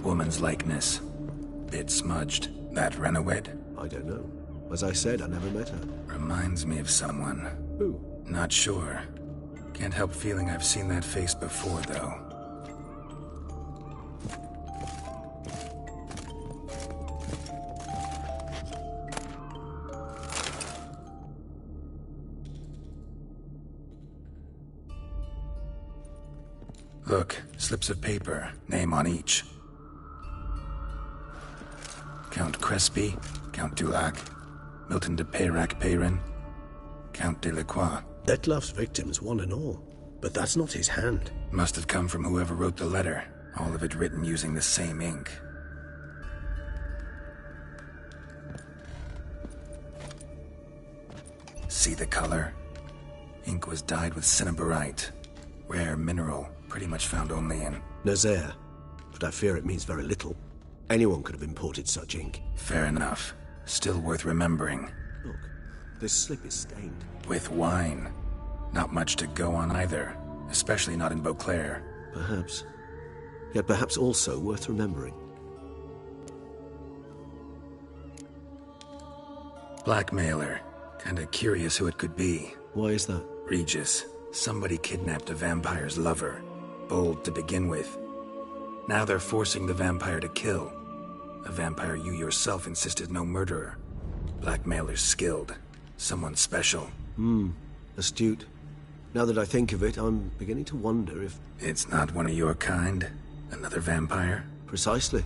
S1: Woman's likeness. Bit smudged. That Renowed?
S5: I don't know. As I said, I never met her.
S1: Reminds me of someone.
S5: Who?
S1: Not sure. Can't help feeling I've seen that face before, though. Look, slips of paper, name on each. Count Crespi, Count Dulac, Milton de Peyrac-Peyrin, Count Delacroix.
S5: Dettlaff's victims, one and all. But that's not his hand.
S1: Must have come from whoever wrote the letter, all of it written using the same ink. See the color? Ink was dyed with cinnabarite, rare mineral, pretty much found only in
S5: Nazaire, but I fear it means very little. Anyone could have imported such ink.
S1: Fair enough. Still worth remembering.
S5: Look, this slip is stained.
S1: With wine. Not much to go on either, especially not in Beauclair.
S5: Perhaps. Yet perhaps also worth remembering.
S1: Blackmailer. Kinda curious who it could be.
S5: Why is that?
S1: Regis. Somebody kidnapped a vampire's lover. Bold to begin with. Now they're forcing the vampire to kill. A vampire you yourself insisted no murderer. Blackmailer's skilled. Someone special.
S5: Astute. Now that I think of it, I'm beginning to wonder if...
S1: It's not one of your kind? Another vampire?
S5: Precisely.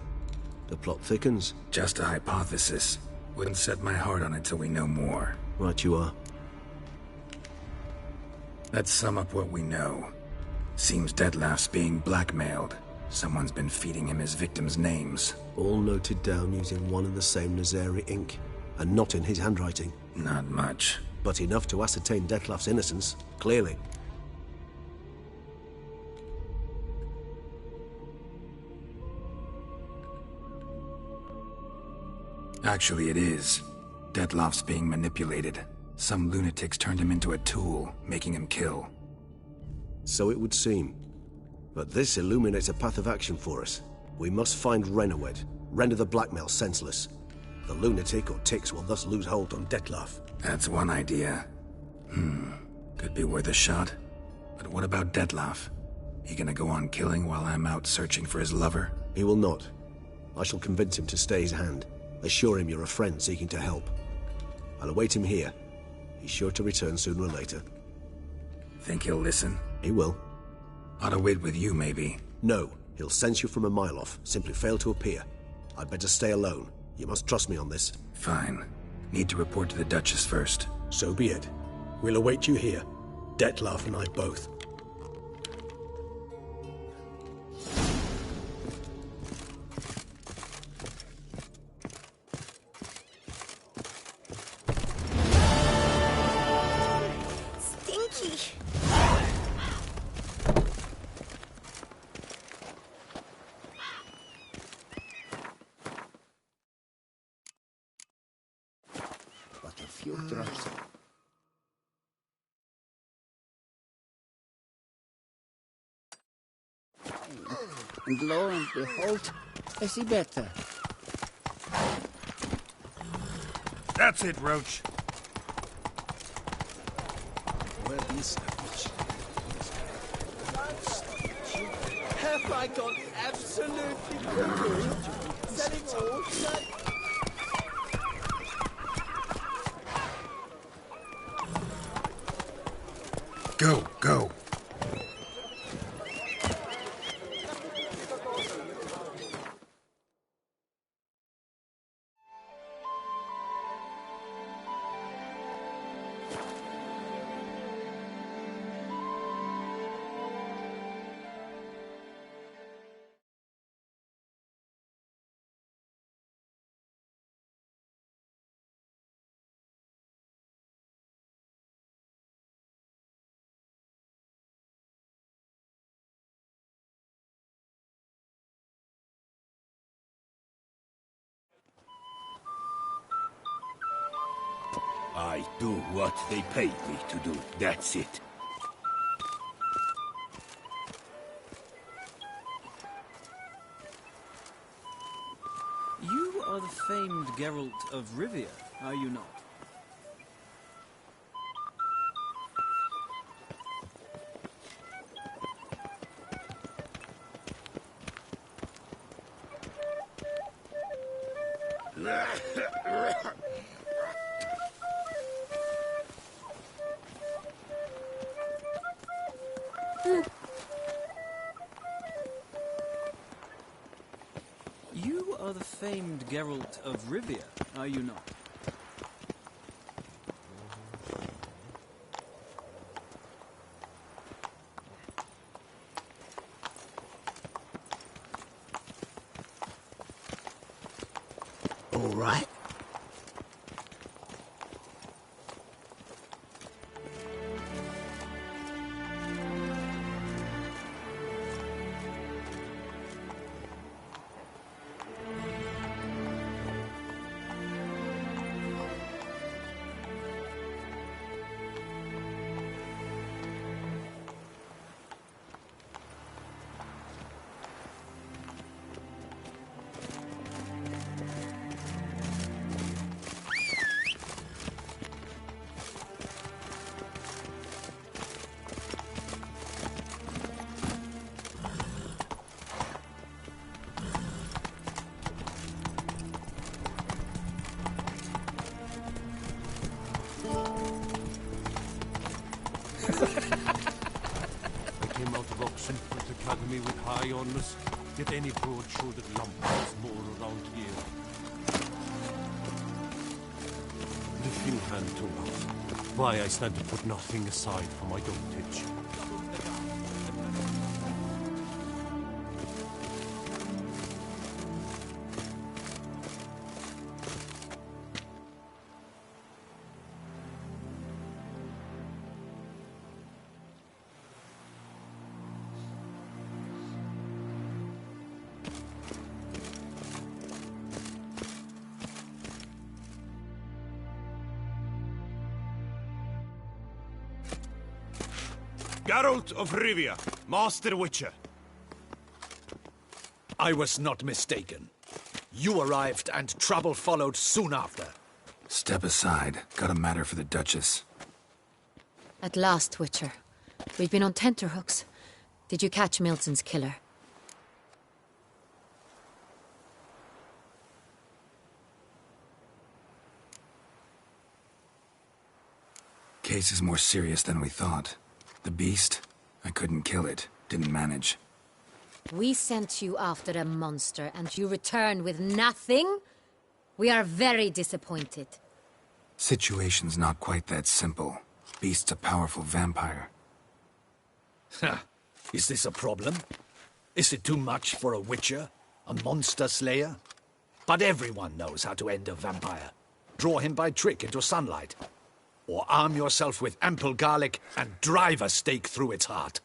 S5: The plot thickens.
S1: Just a hypothesis. Wouldn't set my heart on it till we know more.
S5: Right you are.
S1: Let's sum up what we know. Seems Dettlaff's being blackmailed. Someone's been feeding him his victims' names.
S5: All noted down using one and the same Nazari ink. And not in his handwriting.
S1: Not much.
S5: But enough to ascertain Dettlaff's innocence, clearly.
S1: Actually, it is. Dettlaff's being manipulated. Some lunatics turned him into a tool, making him kill.
S5: So it would seem. But this illuminates a path of action for us. We must find Renowed, render the blackmail senseless. The lunatic or ticks will thus lose hold on Dettlaff.
S1: That's one idea. Could be worth a shot. But what about Dettlaff? He gonna go on killing while I'm out searching for his lover?
S5: He will not. I shall convince him to stay his hand. Assure him you're a friend seeking to help. I'll await him here. He's sure to return sooner or later.
S1: Think he'll listen?
S5: He will.
S1: Ought to wait with you, maybe.
S5: No, he'll sense you from a mile off. Simply fail to appear. I'd better stay alone. You must trust me on this.
S1: Fine. Need to report to the Duchess first.
S8: So be it. We'll await you here. Dettlaff and I both.
S9: Stinky.
S3: But a few drops. And lo and behold, I see better.
S6: That's it, Roach.
S3: Where is that witch?
S18: Have I gone absolutely cuckoo? Setting all shut?
S1: Go, go.
S17: I do what they paid me to do, that's it.
S21: You are the famed Geralt of Rivia, are you not? You are the famed Geralt of Rivia, are you not?
S3: All right.
S6: I came out of Oxenford Academy with high honours, yet any broad-shouldered lump is more around here. Lifting hand to mouth, why I stand to put nothing aside for my dotage.
S15: Geralt of Rivia, Master Witcher. I was not mistaken. You arrived and trouble followed soon after.
S1: Step aside. Got a matter for the Duchess.
S22: At last, Witcher. We've been on tenterhooks. Did you catch Milton's killer?
S1: Case is more serious than we thought. The beast? I couldn't kill it. Didn't manage.
S22: We sent you after a monster, and you return with nothing? We are very disappointed.
S1: Situation's not quite that simple. Beast's a powerful vampire.
S15: Is this a problem? Is it too much for a Witcher? A monster slayer? But everyone knows how to end a vampire. Draw him by trick into sunlight. Or arm yourself with ample garlic and drive a stake through its heart.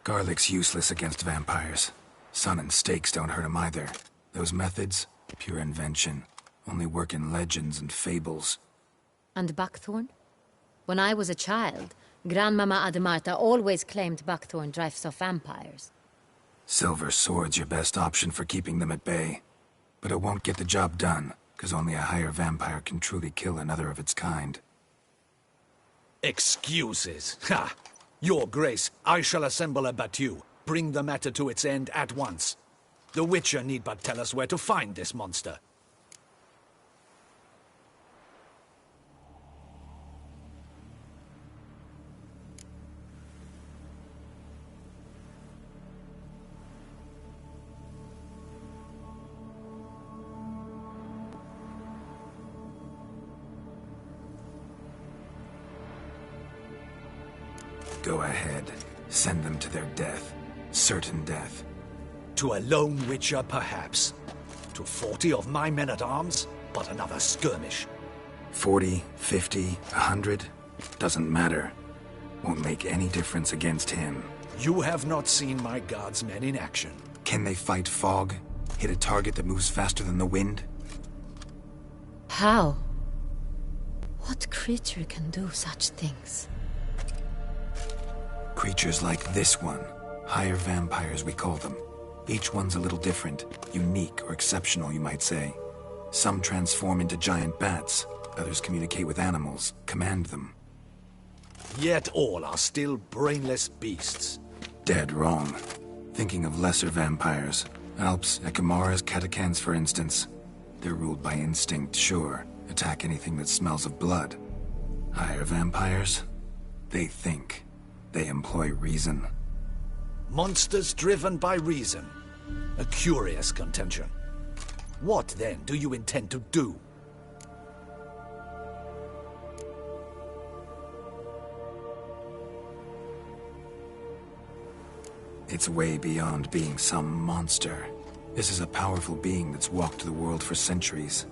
S1: Garlic's useless against vampires. Sun and stakes don't hurt him either. Those methods, pure invention. Only work in legends and fables.
S22: And buckthorn? When I was a child, Grandmama Ademarta always claimed buckthorn drives off vampires.
S1: Silver sword's your best option for keeping them at bay. But it won't get the job done, because only a higher vampire can truly kill another of its kind.
S15: Excuses. Ha! Your Grace, I shall assemble a battue. Bring the matter to its end at once. The Witcher need but tell us where to find this monster.
S1: Go ahead. Send them to their death. Certain death.
S15: To a lone Witcher, perhaps. To 40 of my men-at-arms, but another skirmish.
S1: 40, 50, 100? Doesn't matter. Won't make any difference against him.
S15: You have not seen my guardsmen in action.
S1: Can they fight fog? Hit a target that moves faster than the wind?
S22: How? What creature can do such things?
S1: Creatures like this one. Higher vampires, we call them. Each one's a little different. Unique or exceptional, you might say. Some transform into giant bats. Others communicate with animals, command them.
S15: Yet all are still brainless beasts.
S1: Dead wrong. Thinking of lesser vampires. Alps, Ekamaras, Catechans, for instance. They're ruled by instinct, sure. Attack anything that smells of blood. Higher vampires? They think. They employ reason.
S15: Monsters driven by reason. A curious contention. What, then, do you intend to do?
S1: It's way beyond being some monster. This is a powerful being that's walked the world for centuries.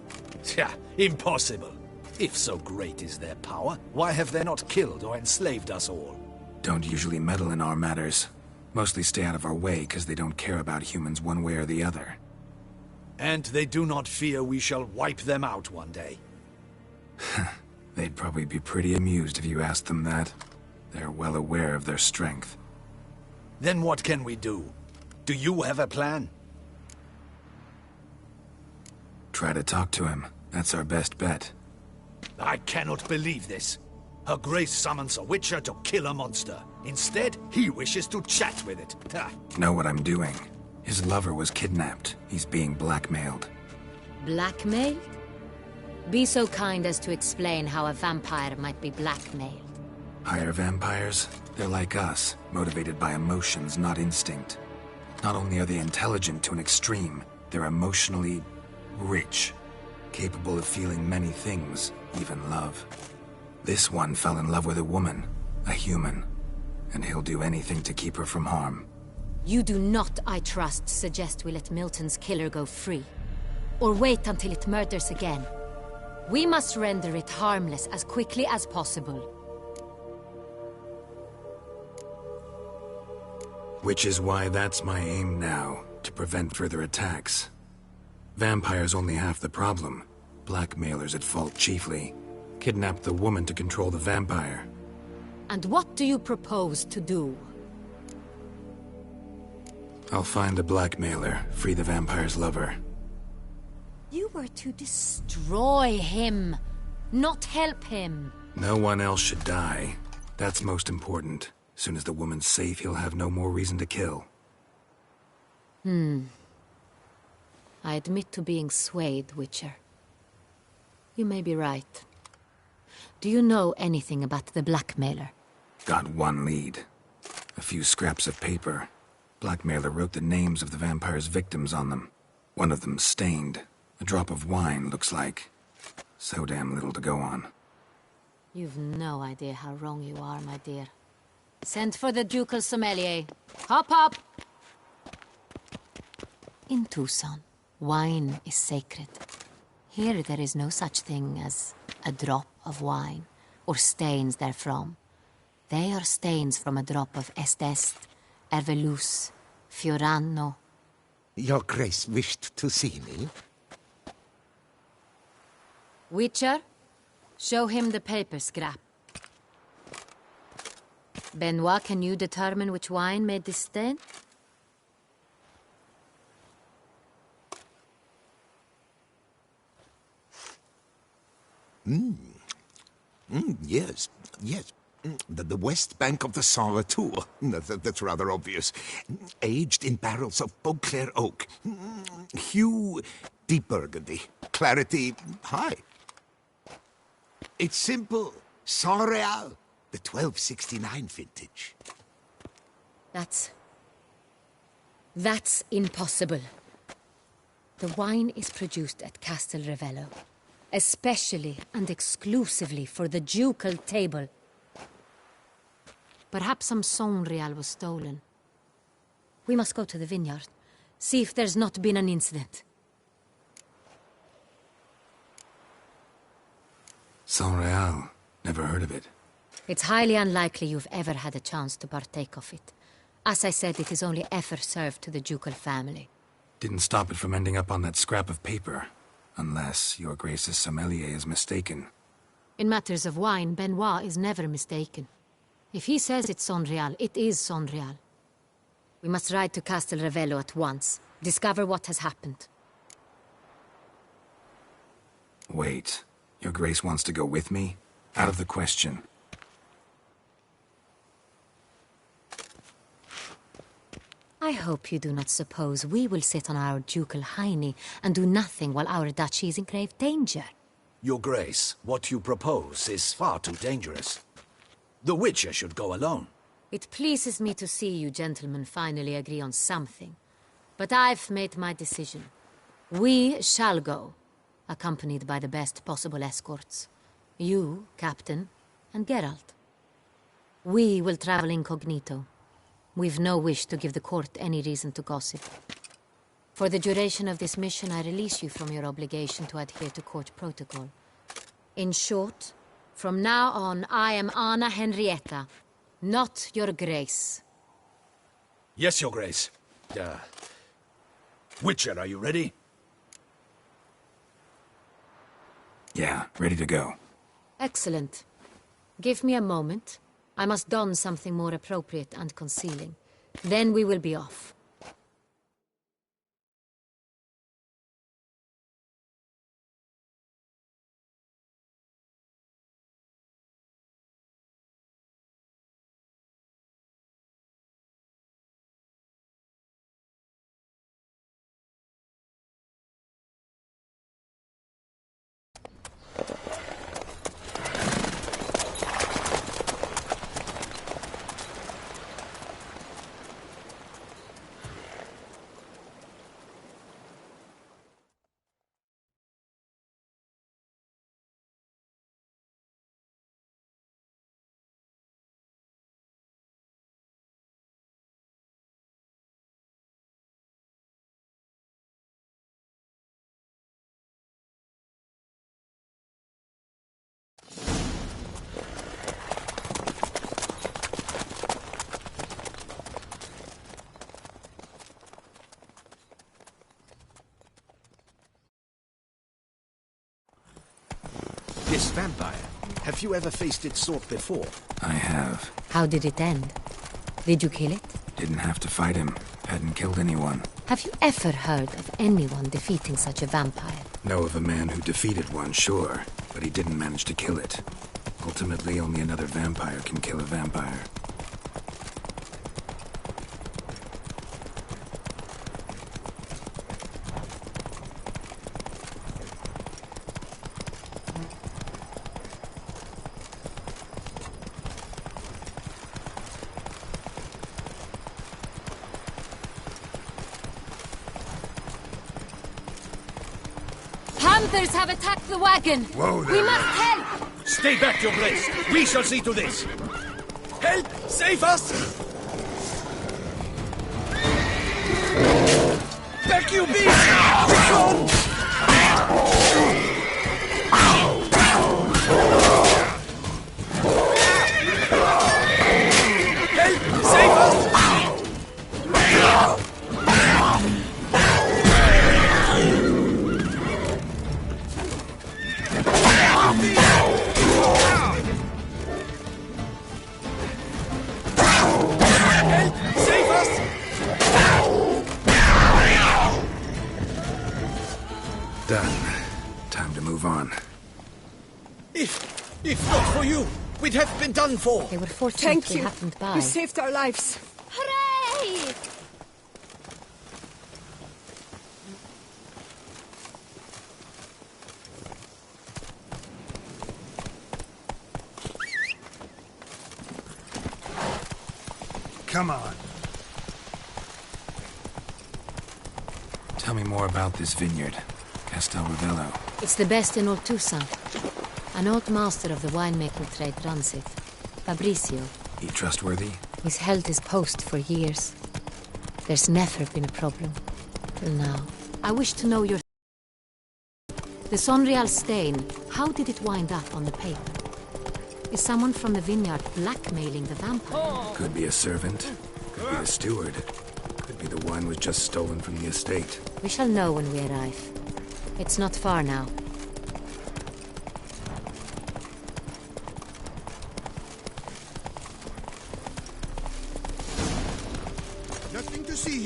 S15: Yeah, impossible. If so great is their power, why have they not killed or enslaved us all?
S1: Don't usually meddle in our matters. Mostly stay out of our way because they don't care about humans one way or the other.
S15: And they do not fear we shall wipe them out one day.
S1: They'd probably be pretty amused if you asked them that. They're well aware of their strength.
S15: Then what can we do? Do you have a plan?
S1: Try to talk to him. That's our best bet.
S15: I cannot believe this. Her Grace summons a witcher to kill a monster. Instead, he wishes to chat with it.
S1: Know what I'm doing. His lover was kidnapped. He's being blackmailed.
S22: Blackmailed? Be so kind as to explain how a vampire might be blackmailed.
S1: Higher vampires? They're like us, motivated by emotions, not instinct. Not only are they intelligent to an extreme, they're emotionally rich, capable of feeling many things, even love. This one fell in love with a woman, a human, and he'll do anything to keep her from harm.
S22: You do not, I trust, suggest we let Milton's killer go free. Or wait until it murders again. We must render it harmless as quickly as possible.
S1: Which is why that's my aim now, to prevent further attacks. Vampires only half the problem. Blackmailers at fault chiefly. Kidnapped the woman to control the vampire.
S22: And what do you propose to do?
S1: I'll find the blackmailer, free the vampire's lover.
S22: You were to destroy him, not help him.
S1: No one else should die. That's most important. Soon as the woman's safe, he'll have no more reason to kill.
S22: I admit to being swayed, Witcher. You may be right. Do you know anything about the blackmailer?
S1: Got one lead. A few scraps of paper. Blackmailer wrote the names of the vampire's victims on them. One of them stained. A drop of wine, looks like. So damn little to go on.
S22: You've no idea how wrong you are, my dear. Send for the ducal sommelier. Hop, hop! In Toussaint, wine is sacred. Here there is no such thing as a drop of wine, or stains therefrom. They are stains from a drop of Est, Ervelus, Fiorano.
S3: Your Grace wished to see me?
S22: Witcher, show him the paper scrap. Benoit, can you determine which wine made this stain?
S12: Yes, yes. The west bank of the Saint Retour. That's rather obvious. Aged in barrels of Beauclair oak. Hue, deep burgundy. Clarity, high. It's simple. Saint Real, the 1269 vintage.
S22: That's impossible. The wine is produced at Castel Revello, especially and exclusively for the ducal table. Perhaps some Saint Real was stolen. We must go to the vineyard, see if there's not been an incident.
S1: Saint Real. Never heard of it.
S22: It's highly unlikely you've ever had a chance to partake of it. As I said, it is only ever served to the ducal family.
S1: Didn't stop it from ending up on that scrap of paper. Unless your Grace's sommelier is mistaken.
S22: In matters of wine, Benoit is never mistaken. If he says it's Sonreal, it is Sonreal. We must ride to Castel Ravello at once. Discover what has happened.
S1: Wait. Your Grace wants to go with me? Out of the question.
S22: I hope you do not suppose we will sit on our ducal hiney and do nothing while our duchy is in grave danger.
S15: Your Grace, what you propose is far too dangerous. The Witcher should go alone.
S22: It pleases me to see you gentlemen finally agree on something. But I've made my decision. We shall go, accompanied by the best possible escorts. You, Captain, and Geralt. We will travel incognito. We've no wish to give the court any reason to gossip. For the duration of this mission, I release you from your obligation to adhere to court protocol. In short, from now on, I am Anna Henrietta, not your Grace.
S15: Yes, Your Grace. Witcher, are you ready?
S1: Yeah, ready to go.
S22: Excellent. Give me a moment. I must don something more appropriate and concealing. Then we will be off.
S5: This vampire, have you ever faced its sort before?
S1: I have.
S22: How did it end? Did you kill it?
S1: Didn't have to fight him. Hadn't killed anyone.
S22: Have you ever heard of anyone defeating such a vampire?
S1: Know of a man who defeated one, sure, but he didn't manage to kill it. Ultimately, only another vampire can kill a vampire.
S22: Hunters have attacked the wagon!
S15: Whoa there.
S22: We must help!
S15: Stay back, Your Grace! We shall see to this! Help! Save us! Back, you beast! Begone! Help! Save us!
S1: Done. Time to move on.
S15: If not for you, we'd have been done for.
S22: They were fortunate
S9: Thank
S22: we
S9: you.
S22: happened by.
S9: You saved our lives.
S10: Hooray!
S17: Come on.
S1: Tell me more about this vineyard. Castel Ravello.
S22: It's the best in all Toussaint. An old master of the winemaking trade runs it. Fabrizio.
S1: He trustworthy?
S22: He's held his post for years. There's never been a problem. Till now. I wish to know your... The Sonreal stain, how did it wind up on the paper? Is someone from the vineyard blackmailing the vampire?
S1: Could be a servant. Could be the steward. Could be the wine was just stolen from the estate.
S22: We shall know when we arrive. It's not far now.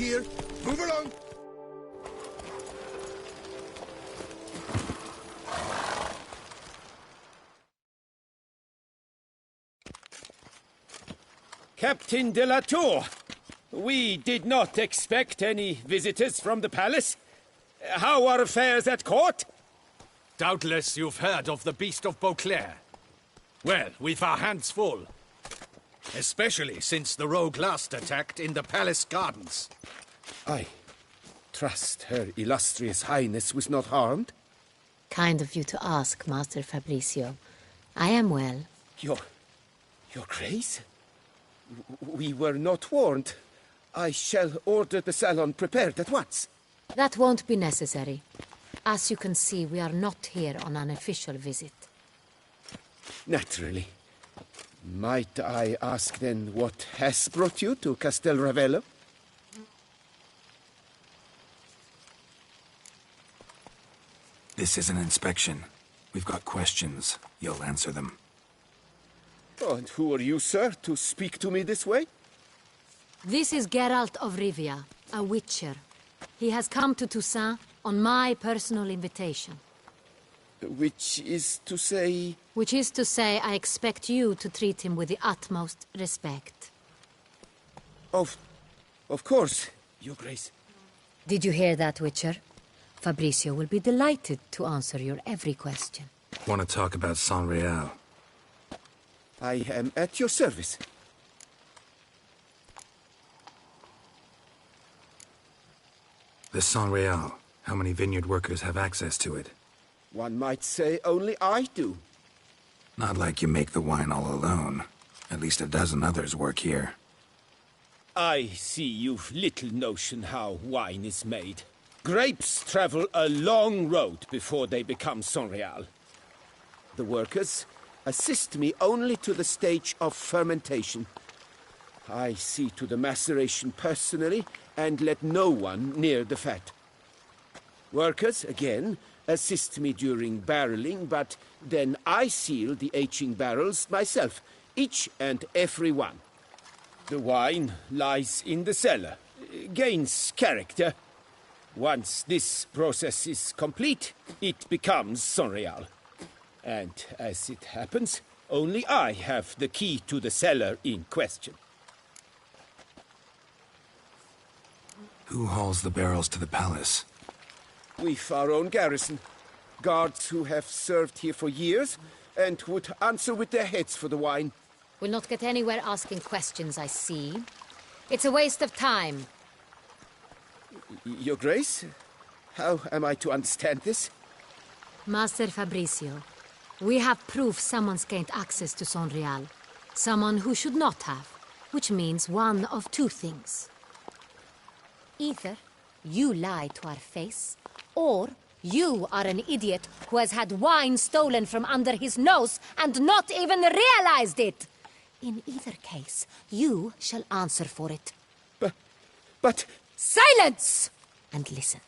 S17: here. Move along.
S7: Captain de la Tour, we did not expect any visitors from the palace. How are affairs at court?
S15: Doubtless you've heard of the Beast of Beauclair. Well, we've our hands full. Especially since the rogue last attacked in the palace gardens.
S7: I trust Her Illustrious Highness was not harmed?
S22: Kind of you to ask, Master Fabricio. I am well.
S7: Your Grace? We were not warned. I shall order the salon prepared at once.
S22: That won't be necessary. As you can see, we are not here on an official visit.
S7: Naturally. Might I ask then what has brought you to Castel Ravello?
S2: This is an inspection. We've got questions. You'll answer them.
S7: Oh, and who are you, sir, to speak to me this way?
S22: This is Geralt of Rivia, a witcher. He has come to Toussaint on my personal invitation.
S7: Which is to say...
S22: Which is to say, I expect you to treat him with the utmost respect.
S7: Of course, Your Grace.
S22: Did you hear that, Witcher? Fabricio will be delighted to answer your every question.
S2: Want to talk about Saint-Réal?
S7: I am at your service.
S2: The Saint-Réal. How many vineyard workers have access to it?
S7: One might say only I do.
S2: Not like you make the wine all alone. At least a dozen others work here.
S7: I see you've little notion how wine is made. Grapes travel a long road before they become Saint-Réal. The workers assist me only to the stage of fermentation. I see to the maceration personally and let no one near the fat. Workers, again, assist me during barreling, but then I seal the aging barrels myself, each and every one. The wine lies in the cellar, gains character. Once this process is complete, it becomes Saint-Réal. And as it happens, only I have the key to the cellar in question.
S2: Who hauls the barrels to the palace?
S7: We've our own garrison. Guards who have served here for years and would answer with their heads for the wine.
S22: We'll not get anywhere asking questions, I see. It's a waste of time.
S7: Your Grace? How am I to understand this?
S22: Master Fabricio, we have proof someone's gained access to Saint-Réal. Someone who should not have, which means one of two things. Either you lie to our face, or you are an idiot who has had wine stolen from under his nose and not even realized it. In either case, you shall answer for it.
S7: But...
S22: Silence! And listen.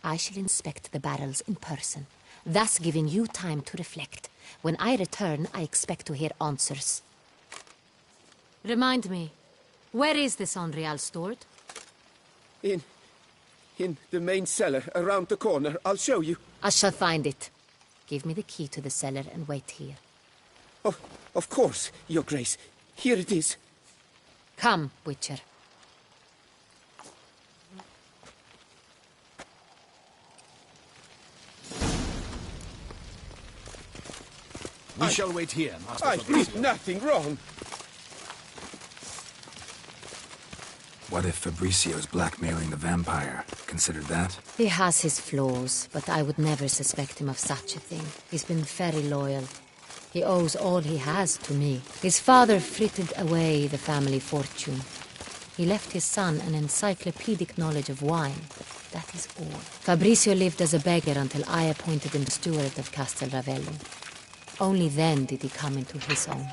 S22: I shall inspect the barrels in person, thus giving you time to reflect. When I return, I expect to hear answers. Remind me, where is the Saint-Réal stored?
S7: In the main cellar, around the corner. I'll show you.
S22: I shall find it. Give me the key to the cellar and wait here.
S7: Oh, of course, Your Grace. Here it is.
S22: Come, Witcher.
S15: We shall wait here, Master
S7: I
S15: Fabricio.
S7: did nothing wrong.
S2: What if Fabricio's blackmailing the vampire? Considered that?
S22: He has his flaws, but I would never suspect him of such a thing. He's been very loyal. He owes all he has to me. His father frittered away the family fortune. He left his son an encyclopedic knowledge of wine. That is all. Fabricio lived as a beggar until I appointed him steward of Castel Ravello. Only then did he come into his own.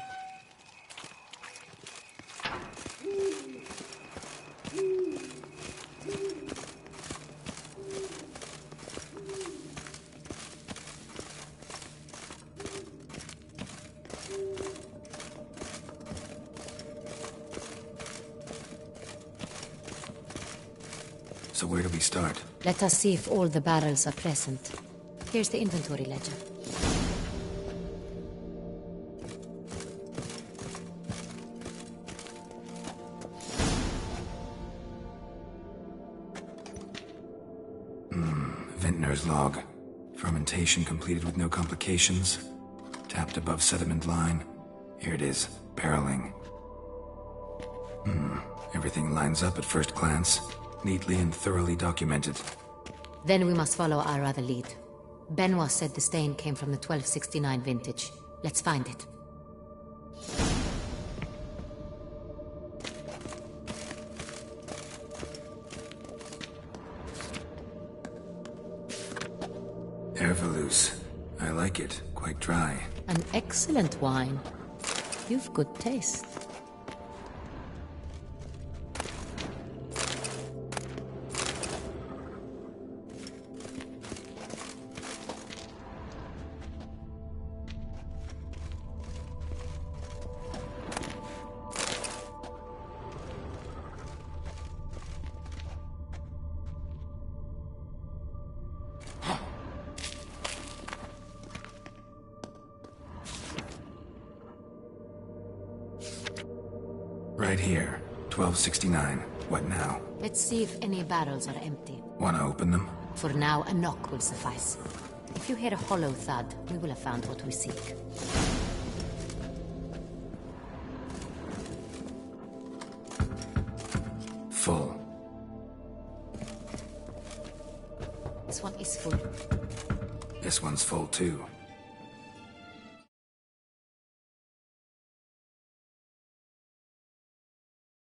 S1: So where do we start?
S22: Let us see if all the barrels are present. Here's the inventory ledger.
S1: Vintner's log. Fermentation completed with no complications. Tapped above sediment line. Here it is. Barreling. Everything lines up at first glance. Neatly and thoroughly documented.
S22: Then we must follow our other lead. Benoit said the stain came from the 1269 vintage. Let's find it.
S1: Herveloos. I like it. Quite dry.
S22: An excellent wine. You've good taste.
S1: Right here. 1269. What now?
S22: Let's see if any barrels are empty.
S1: Wanna open them?
S22: For now, a knock will suffice. If you hear a hollow thud, we will have found what we seek.
S1: Full.
S22: This one is full.
S1: This one's full too.